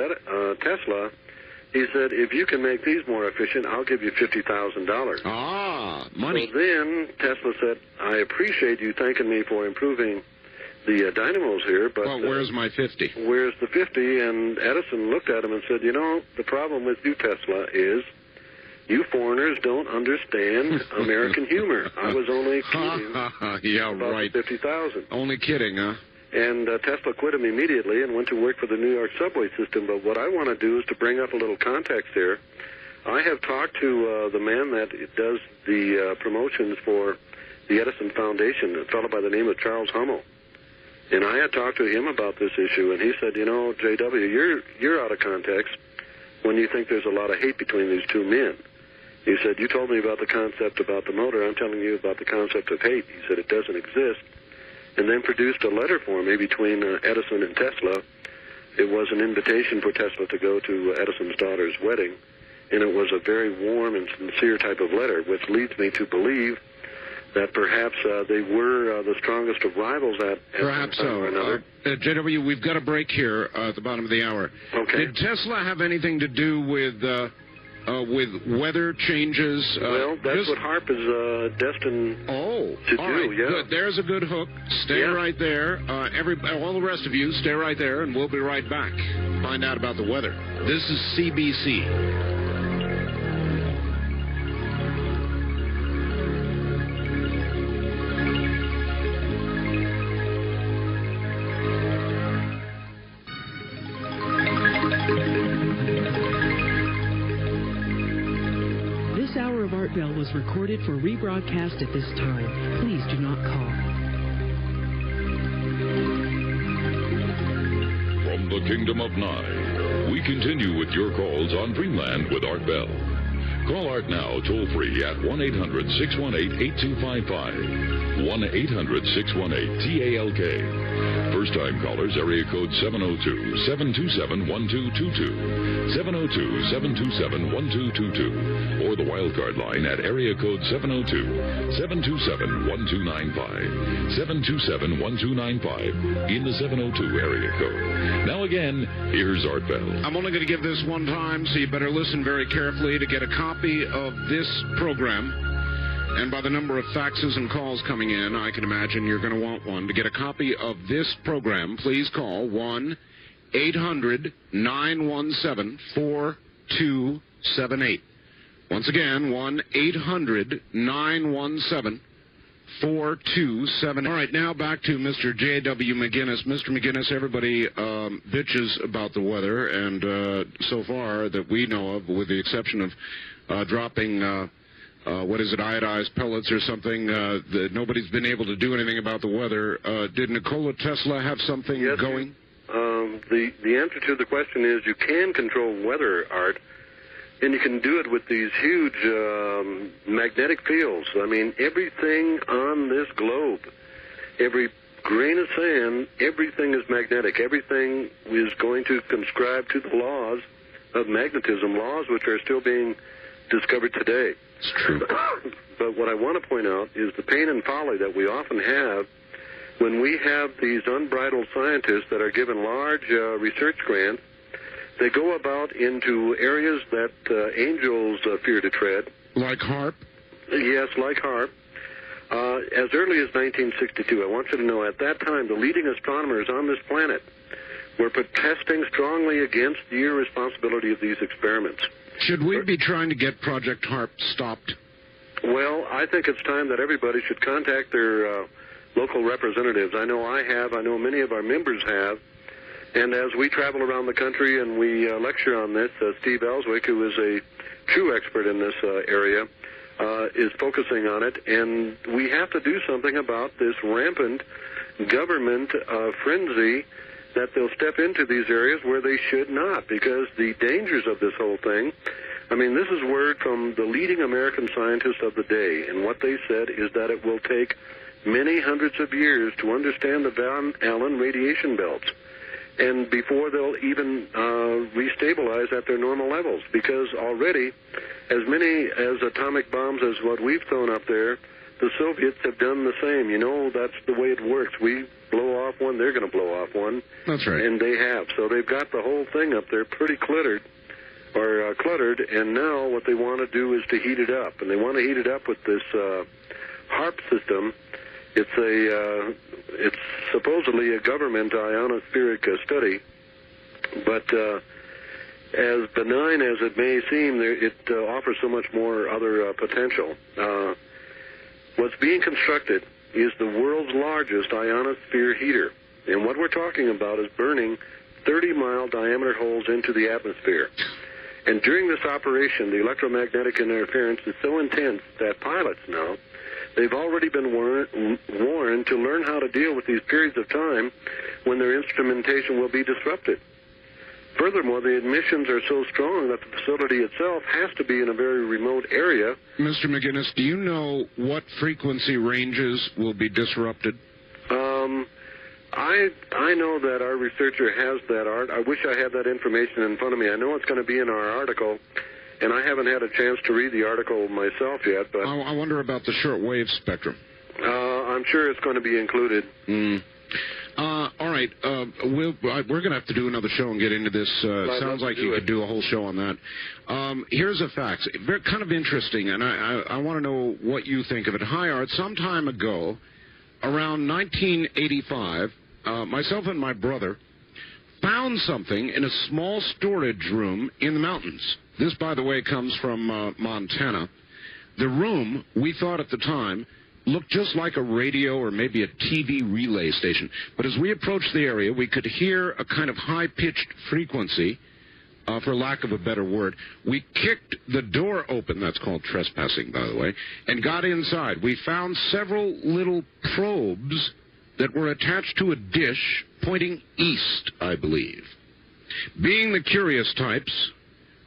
Tesla, he said, if you can make these more efficient, I'll give you $50,000. Ah, money. So then Tesla said, I appreciate you thanking me for improving the dynamos here, but... Well, where's my 50? Where's the 50? And Edison looked at him and said, you know, the problem with you, Tesla, is you foreigners don't understand American humor. I was only kidding yeah, about right. the 50,000. Only kidding, huh? And Tesla quit him immediately and went to work for the New York subway system. But what I want to do is to bring up a little context here. I have talked to the man that does the promotions for the Edison Foundation, a fellow by the name of Charles Hummel. And I had talked to him about this issue, and he said, you know, J.W., you're out of context when you think there's a lot of hate between these two men. He said, you told me about the concept about the motor. I'm telling you about the concept of hate. He said, it doesn't exist. And then produced a letter for me between Edison and Tesla. It was an invitation for Tesla to go to Edison's daughter's wedding, and it was a very warm and sincere type of letter, which leads me to believe that perhaps they were the strongest of rivals at perhaps some time so. or another. JW, we've got a break here at the bottom of the hour. Okay. Did Tesla have anything to do with weather changes? Well, that's what HARP is destined to do. Right, yeah. Good. There's a good hook. Stay right there. All the rest of you, stay right there, and we'll be right back. Find out about the weather. This is CBC. Art Bell was recorded for rebroadcast at this time. Please do not call. From the Kingdom of Nye, we continue with your calls on Dreamland with Art Bell. Call Art now toll-free at 1-800-618-8255. 1-800-618-TALK. First-time callers, area code 702-727-1222. 702-727-1222. Or the wildcard line at area code 702-727-1295. 727-1295 in the 702 area code. Now again, here's Art Bell. I'm only going to give this one time, so you better listen very carefully to get a copy of this program. And by the number of faxes and calls coming in, I can imagine you're going to want one. To get a copy of this program, please call 1-800-917-4278. Once again, 1-800-917-4278. All right, now back to Mr. J.W. McGinnis. Mr. McGinnis, everybody bitches about the weather, and so far that we know of, with the exception of dropping... iodized pellets or something, that nobody's been able to do anything about the weather. Did Nikola Tesla have something going? The answer to the question is you can control weather, Art, and you can do it with these huge magnetic fields. I mean, everything on this globe, every grain of sand, everything is magnetic. Everything is going to conscribe to the laws of magnetism, laws which are still being discovered today. It's true. But what I want to point out is the pain and folly that we often have when we have these unbridled scientists that are given large research grants. They go about into areas that angels fear to tread. Like HARP? Yes, like HARP. As early as 1962, I want you to know, at that time, the leading astronomers on this planet were protesting strongly against the irresponsibility of these experiments. Should we be trying to get Project HARP stopped? Well, I think it's time that everybody should contact their local representatives. I know I have. I know many of our members have. And as we travel around the country and we lecture on this, Steve Ellswick, who is a true expert in this area, is focusing on it. And we have to do something about this rampant government frenzy that they'll step into these areas where they should not, because the dangers of this whole thing, I mean, this is word from the leading American scientists of the day, and what they said is that it will take many hundreds of years to understand the Van Allen radiation belts, and before they'll even restabilize at their normal levels, because already as many as atomic bombs as what we've thrown up there, the Soviets have done the same. You know, that's the way it works. We blow off one, they're going to blow off one. That's right. And they have. So they've got the whole thing up there pretty cluttered, and now what they want to do is to heat it up. And they want to heat it up with this HARP system. It's supposedly a government ionospheric study, but as benign as it may seem, it offers so much more other potential. What's being constructed is the world's largest ionosphere heater, and what we're talking about is burning 30-mile diameter holes into the atmosphere. And during this operation, the electromagnetic interference is so intense that pilots now, they've already been warned to learn how to deal with these periods of time when their instrumentation will be disrupted. Furthermore, the emissions are so strong that the facility itself has to be in a very remote area. Mr. McGinnis, do you know what frequency ranges will be disrupted? I know that our researcher has that art. I wish I had that information in front of me. I know it's going to be in our article, and I haven't had a chance to read the article myself yet. But I wonder about the shortwave spectrum. I'm sure it's going to be included. All right, we're going to have to do another show and get into this. Sounds like you could do a whole show on that. Here's a fact. Very kind of interesting, and I want to know what you think of it. Hi, Art. Some time ago, around 1985, myself and my brother found something in a small storage room in the mountains. This, by the way, comes from Montana. The room, we thought at the time, looked just like a radio or maybe a TV relay station. But as we approached the area, we could hear a kind of high-pitched frequency, for lack of a better word. We kicked the door open, that's called trespassing, by the way, and got inside. We found several little probes that were attached to a dish pointing east, I believe. Being the curious types,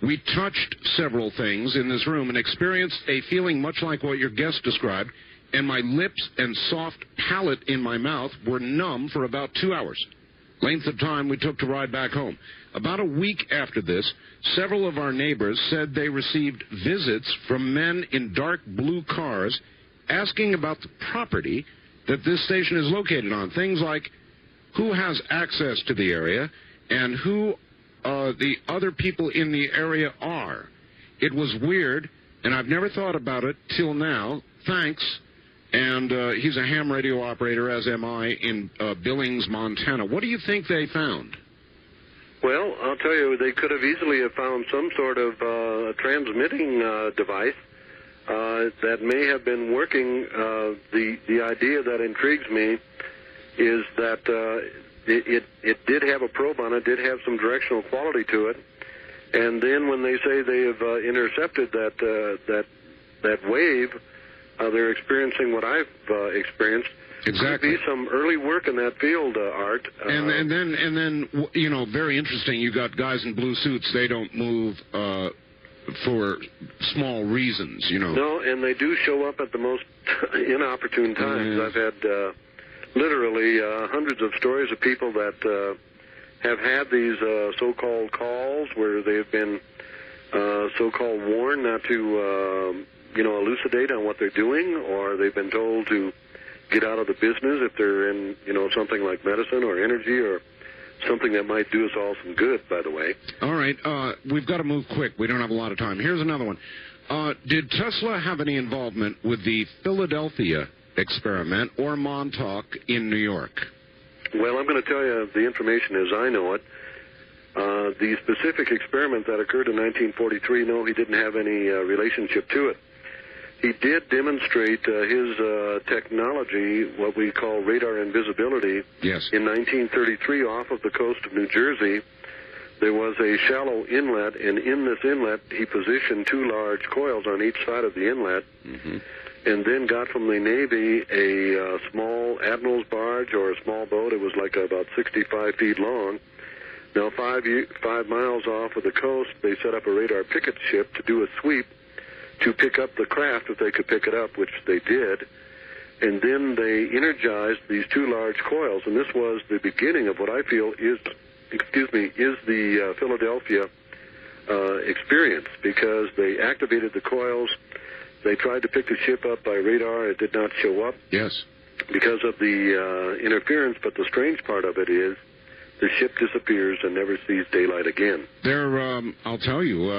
we touched several things in this room and experienced a feeling much like what your guest described, and my lips and soft palate in my mouth were numb for about 2 hours. Length of time we took to ride back home. About a week after this, several of our neighbors said they received visits from men in dark blue cars asking about the property that this station is located on. Things like who has access to the area and who the other people in the area are. It was weird, and I've never thought about it till now. Thanks. And he's a ham radio operator, as am I, in Billings, Montana. What do you think they found? Well, I'll tell you, they could have easily have found some sort of transmitting device that may have been working. The idea that intrigues me is that it did have a probe on it, did have some directional quality to it, and then when they say they have intercepted that wave, they're experiencing what I've experienced. Exactly. Could be some early work in that field, Art. And then, you know, very interesting. You got guys in blue suits. They don't move for small reasons, you know. No, and they do show up at the most inopportune times. I've had literally hundreds of stories of people that have had these so-called calls where they've been so-called warned not to, elucidate on what they're doing, or they've been told to get out of the business if they're in, something like medicine or energy or something that might do us all some good, by the way. All right. We've got to move quick. We don't have a lot of time. Here's another one. Did Tesla have any involvement with the Philadelphia experiment or Montauk in New York? Well, I'm going to tell you the information as I know it. The specific experiment that occurred in 1943, no, he didn't have any relationship to it. he did demonstrate his technology, what we call radar invisibility. Yes. In 1933 off of the coast of New Jersey. There was a shallow inlet, and in this inlet, he positioned 2 large coils on each side of the inlet, and then got from the Navy a small admiral's barge or a small boat. It was like about 65 feet long. Now, 5 miles off of the coast, they set up a radar picket ship to do a sweep to pick up the craft if they could pick it up, which they did. And then they energized these 2 large coils, and this was the beginning of what I feel is the Philadelphia experience, because they activated the coils. They tried to pick the ship up by radar. It did not show up. Yes. Because of the interference, but the strange part of it is the ship disappears and never sees daylight again. I'll tell you,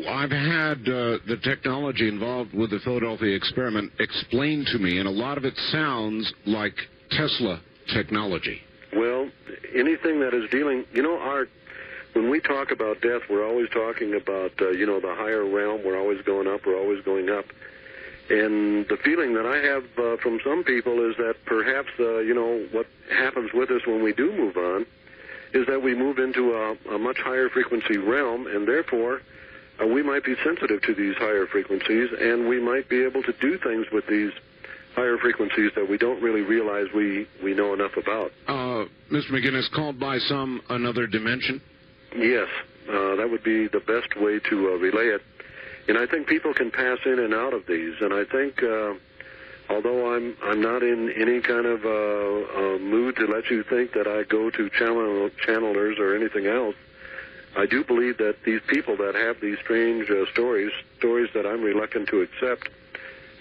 I've had the technology involved with the Philadelphia experiment explained to me, and a lot of it sounds like Tesla technology. Well, anything that is dealing, Art, when we talk about death, we're always talking about, the higher realm. We're always going up. We're always going up. And the feeling that I have from some people is that perhaps, what happens with us when we do move on is that we move into a much higher frequency realm, and therefore we might be sensitive to these higher frequencies, and we might be able to do things with these higher frequencies that we don't really realize we know enough about. Mr. McGinnis, called by some another dimension? Yes, that would be the best way to relay it. And I think people can pass in and out of these. And I think, although I'm not in any kind of mood to let you think that I go to channelers or anything else, I do believe that these people that have these strange stories that I'm reluctant to accept,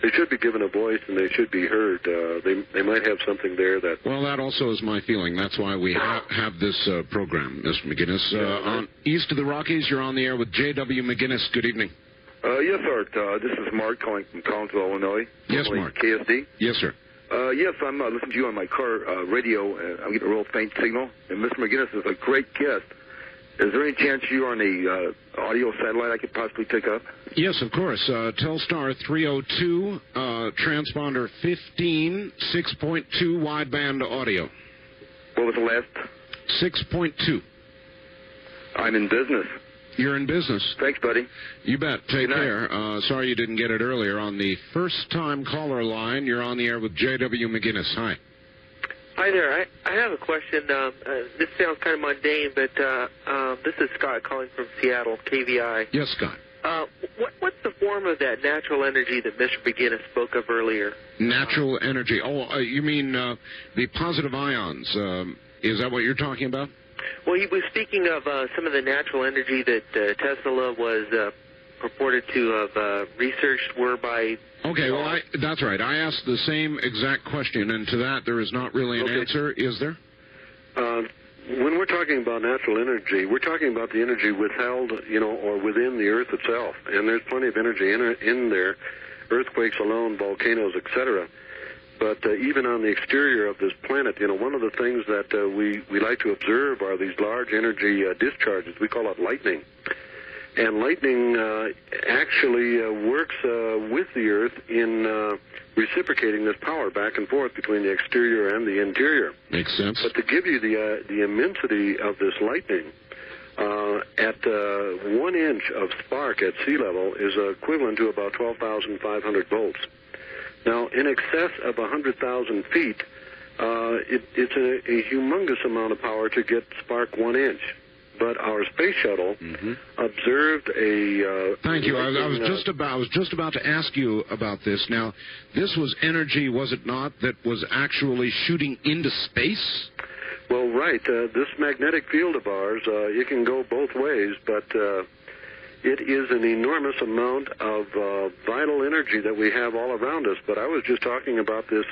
they should be given a voice and they should be heard. They might have something there that... Well, that also is my feeling. That's why we have this program, Mr. McGinnis. On East of the Rockies, you're on the air with J.W. McGinnis. Good evening. Yes, Art. This is Mark calling from Collinsville, Illinois. Yes, Mark. KSD. Yes, sir. Yes, I'm listening to you on my car radio, and I'm getting a real faint signal. And Mr. McGinnis is a great guest. Is there any chance you're on a audio satellite I could possibly pick up? Yes, of course. Telstar 302, transponder 15, 6.2 wideband audio. What was the last? 6.2. I'm in business. You're in business. Thanks, buddy. You bet. Take care. Sorry you didn't get it earlier. On the first-time caller line, you're on the air with J.W. McGinnis. Hi. Hi there. I have a question. This sounds kind of mundane, but this is Scott calling from Seattle, KVI. Yes, Scott. What's the form of that natural energy that Mr. McGinnis spoke of earlier? Natural energy. Oh, you mean the positive ions. Is that what you're talking about? Well, he was speaking of some of the natural energy that Tesla was purported to have researched were by... Okay, well, that's right. I asked the same exact question, and to that there is not really an answer, is there? When we're talking about natural energy, we're talking about the energy withheld, or within the Earth itself. And there's plenty of energy in there, earthquakes alone, volcanoes, etc. But even on the exterior of this planet, one of the things that we like to observe are these large energy discharges. We call it lightning. And lightning actually works with the Earth in reciprocating this power back and forth between the exterior and the interior. Makes sense. But to give you the immensity of this lightning, at 1 inch of spark at sea level is equivalent to about 12,500 volts. Now, in excess of 100,000 feet, it's a humongous amount of power to get spark 1 inch. But our space shuttle observed a... Thank you. I was just about to ask you about this. Now, this was energy, was it not, that was actually shooting into space? Well, right. This magnetic field of ours, it can go both ways, but it is an enormous amount of vital energy that we have all around us. But I was just talking about this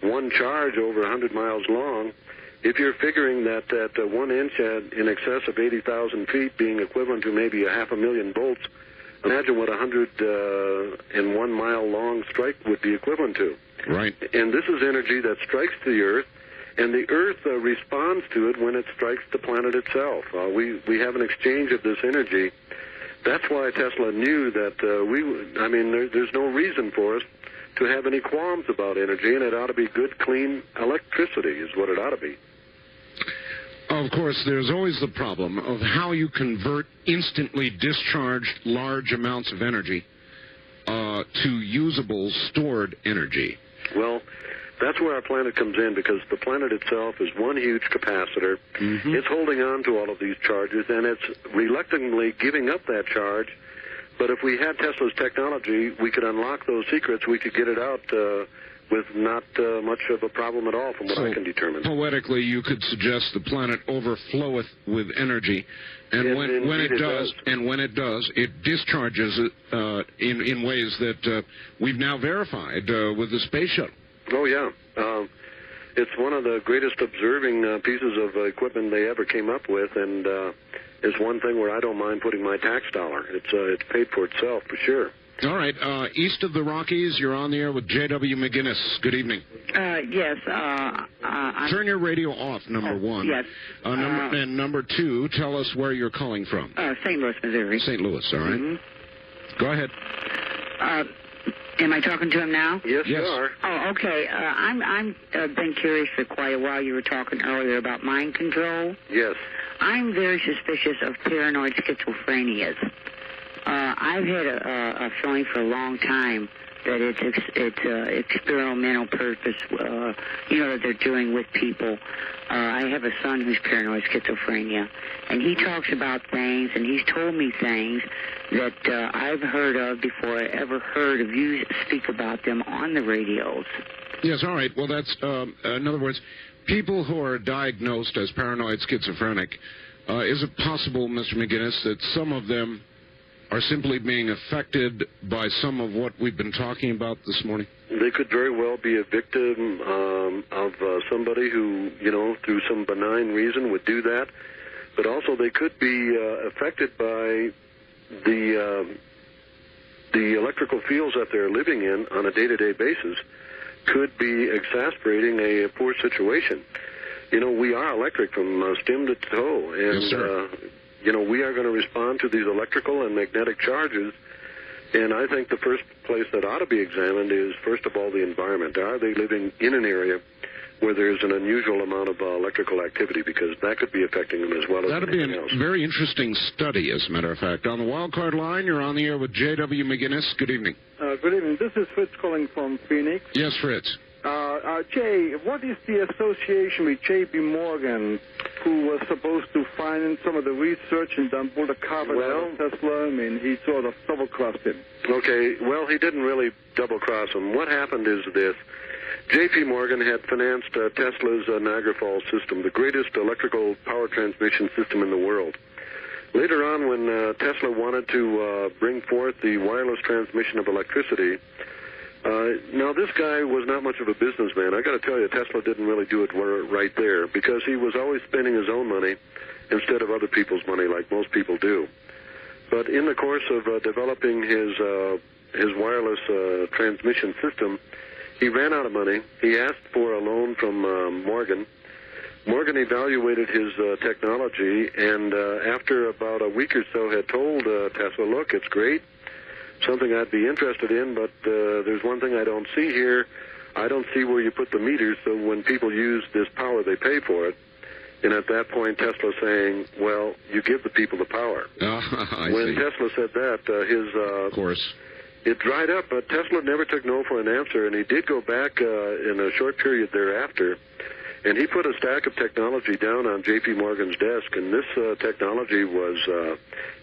one charge over 100 miles long. If you're figuring that at 1 inch in excess of 80,000 feet being equivalent to maybe 500,000 volts, imagine what 101 mile long strike would be equivalent to. Right. And this is energy that strikes the Earth, and the Earth responds to it when it strikes the planet itself. We have an exchange of this energy That's why Tesla knew that there's no reason for us to have any qualms about energy, and it ought to be good, clean electricity is what it ought to be. Of course, there's always the problem of how you convert instantly discharged large amounts of energy to usable stored energy. Well, that's where our planet comes in, because the planet itself is one huge capacitor. Mm-hmm. It's holding on to all of these charges, and it's reluctantly giving up that charge. But if we had Tesla's technology, we could unlock those secrets. We could get it out with not much of a problem at all, from what I can determine. Poetically, you could suggest the planet overfloweth with energy, and when it does, it discharges it in ways that we've now verified with the space shuttle. Oh, yeah. It's one of the greatest observing pieces of equipment they ever came up with, and it's one thing where I don't mind putting my tax dollar. It's paid for itself, for sure. All right. East of the Rockies, you're on the air with J.W. McGinnis. Good evening. Yes. Turn your radio off, number one. Yes. And number two, tell us where you're calling from. St. Louis, Missouri. St. Louis, all right. Mm-hmm. Go ahead. Am I talking to him now? Yes, you are. Oh, okay. I'm been curious for quite a while. You were talking earlier about mind control. Yes. I'm very suspicious of paranoid schizophrenias. I've had a feeling for a long time that it's experimental purpose, that they're doing with people. I have a son who's paranoid schizophrenia, and he talks about things, and he's told me things that I've heard of before I ever heard of you speak about them on the radios. Yes, all right. Well, that's, in other words, people who are diagnosed as paranoid schizophrenic, is it possible, Mr. McGinnis, that some of them are simply being affected by some of what we've been talking about this morning? They could very well be a victim of somebody who, through some benign reason would do that. But also they could be affected by the electrical fields that they're living in on a day-to-day basis could be exacerbating a poor situation. We are electric from stem to toe, and yes, sir. We are going to respond to these electrical and magnetic charges, and I think the first place that ought to be examined is, first of all, the environment. Are they living in an area where there's an unusual amount of electrical activity, because that could be affecting them as well as anything else. That'd be a very interesting study, as a matter of fact. On the wildcard line, you're on the air with J.W. McGinnis. Good evening. Good evening. This is Fritz calling from Phoenix. Yes, Fritz. Jay, what is the association with J.P. Morgan, who was supposed to finance some of the research and then pull the carpet out of Tesla? I mean, he sort of double-crossed him. Okay, well, he didn't really double-cross him. What happened is this. J.P. Morgan had financed Tesla's Niagara Falls system, the greatest electrical power transmission system in the world. Later on, when Tesla wanted to bring forth the wireless transmission of electricity, now this guy was not much of a businessman. I got to tell you, Tesla didn't really do it right there, because he was always spending his own money instead of other people's money, like most people do. But in the course of developing his wireless transmission system, he ran out of money. He asked for a loan from Morgan. Morgan evaluated his technology, and after about a week or so had told Tesla, look, it's great, something I'd be interested in, but there's one thing I don't see here. I don't see where you put the meters, so when people use this power, they pay for it. And at that point, Tesla saying, well, you give the people the power. When Tesla said that, of course, it dried up, but Tesla never took no for an answer, and he did go back in a short period thereafter, and he put a stack of technology down on J.P. Morgan's desk, and this technology was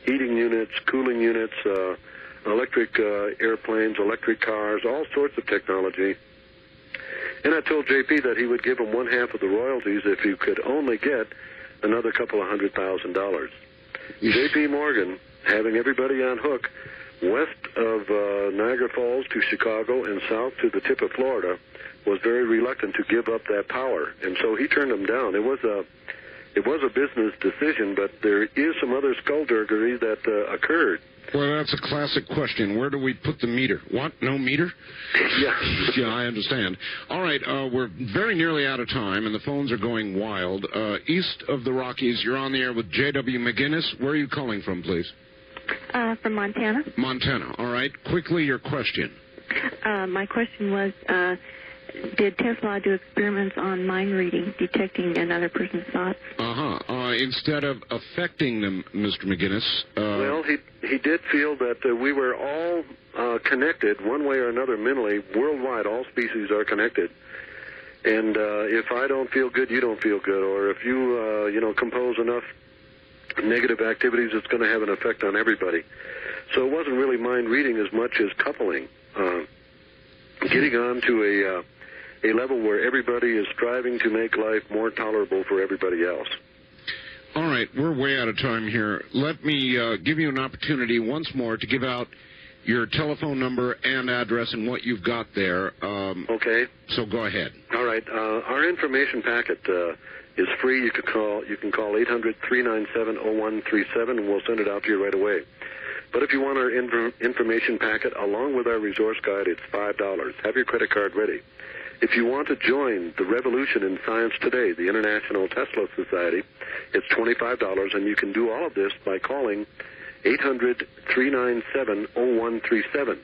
heating units, cooling units, electric airplanes, electric cars, all sorts of technology. And I told J.P. that he would give him one half of the royalties if he could only get another couple of $100,000. J.P. Morgan, having everybody on hook, west of Niagara Falls to Chicago and south to the tip of Florida, was very reluctant to give up that power. And so he turned them down. It was a business decision, but there is some other skullduggery that occurred. Well, that's a classic question. Where do we put the meter? What? No meter? Yeah. Yeah, I understand. All right, we're very nearly out of time, and the phones are going wild. East of the Rockies, you're on the air with J.W. McGinnis. Where are you calling from, please? From Montana. Montana. All right. Quickly, your question. My question was, did Tesla do experiments on mind reading, detecting another person's thoughts? Instead of affecting them, Mr. McGinnis. Well, he did feel that we were all connected one way or another mentally. Worldwide, all species are connected. And if I don't feel good, you don't feel good. Or if you, compose enough negative activities, it's going to have an effect on everybody. So it wasn't really mind reading as much as coupling. Getting on to a level where everybody is striving to make life more tolerable for everybody else. All right, we're way out of time here. Let me give you an opportunity once more to give out your telephone number and address and what you've got there. Okay. So go ahead. All right. Our information packet is free. You can call 800-397-0137, and we'll send it out to you right away. But if you want our information packet along with our resource guide, it's $5. Have your credit card ready. If you want to join the revolution in science today, the International Tesla Society, it's $25, and you can do all of this by calling 800-397-0137.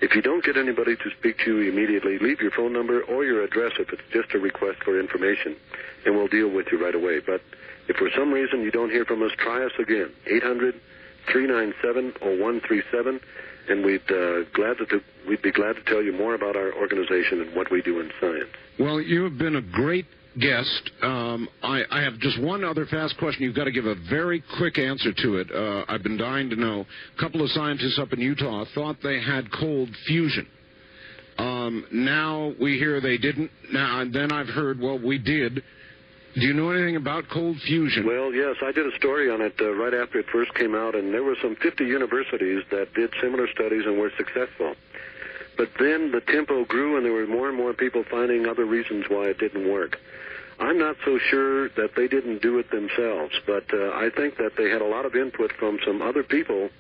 If you don't get anybody to speak to you immediately, leave your phone number or your address if it's just a request for information, and we'll deal with you right away. But if for some reason you don't hear from us, try us again, 800-397-0137, and we'd be glad to tell you more about our organization and what we do in science. Well, you have been a great guest. I have just one other fast question. You've got to give a very quick answer to it. I've been dying to know. A couple of scientists up in Utah thought they had cold fusion. Now we hear they didn't. Now and then I've heard, well, we did. Do you know anything about cold fusion? Well, yes, I did a story on it right after it first came out, and there were some 50 universities that did similar studies and were successful. But then the tempo grew, and there were more and more people finding other reasons why it didn't work. I'm not so sure that they didn't do it themselves, but I think that they had a lot of input from some other people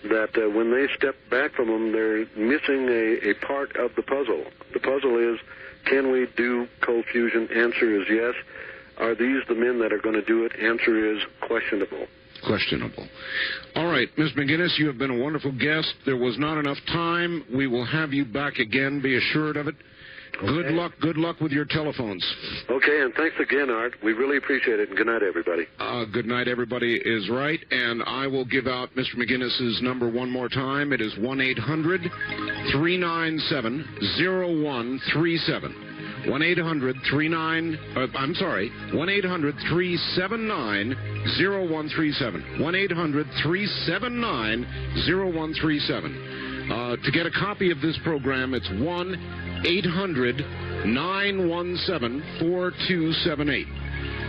that when they step back from them, they're missing a part of the puzzle. The puzzle is, can we do cold fusion? Answer is yes. Are these the men that are going to do it? Answer is questionable. Questionable. All right, Ms. McGinnis, you have been a wonderful guest. There was not enough time. We will have you back again. Be assured of it. Okay. Good luck with your telephones. Okay, and thanks again, Art. We really appreciate it, and good night, everybody. Good night, everybody is right, and I will give out Mr. McGinnis's number one more time. It is 1-800-397-0137. 1-800-379-0137. 1-800-379-0137. To get a copy of this program, it's 1-800-917-4278.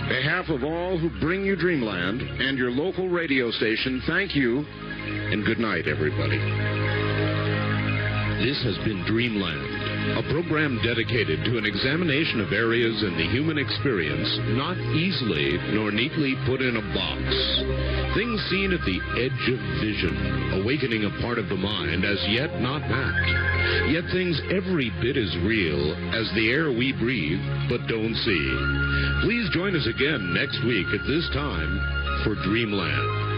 On behalf of all who bring you Dreamland and your local radio station, thank you, and good night, everybody. This has been Dreamland, a program dedicated to an examination of areas in the human experience not easily nor neatly put in a box. Things seen at the edge of vision, awakening a part of the mind as yet not mapped. Yet things every bit as real as the air we breathe but don't see. Please join us again next week at this time for Dreamland.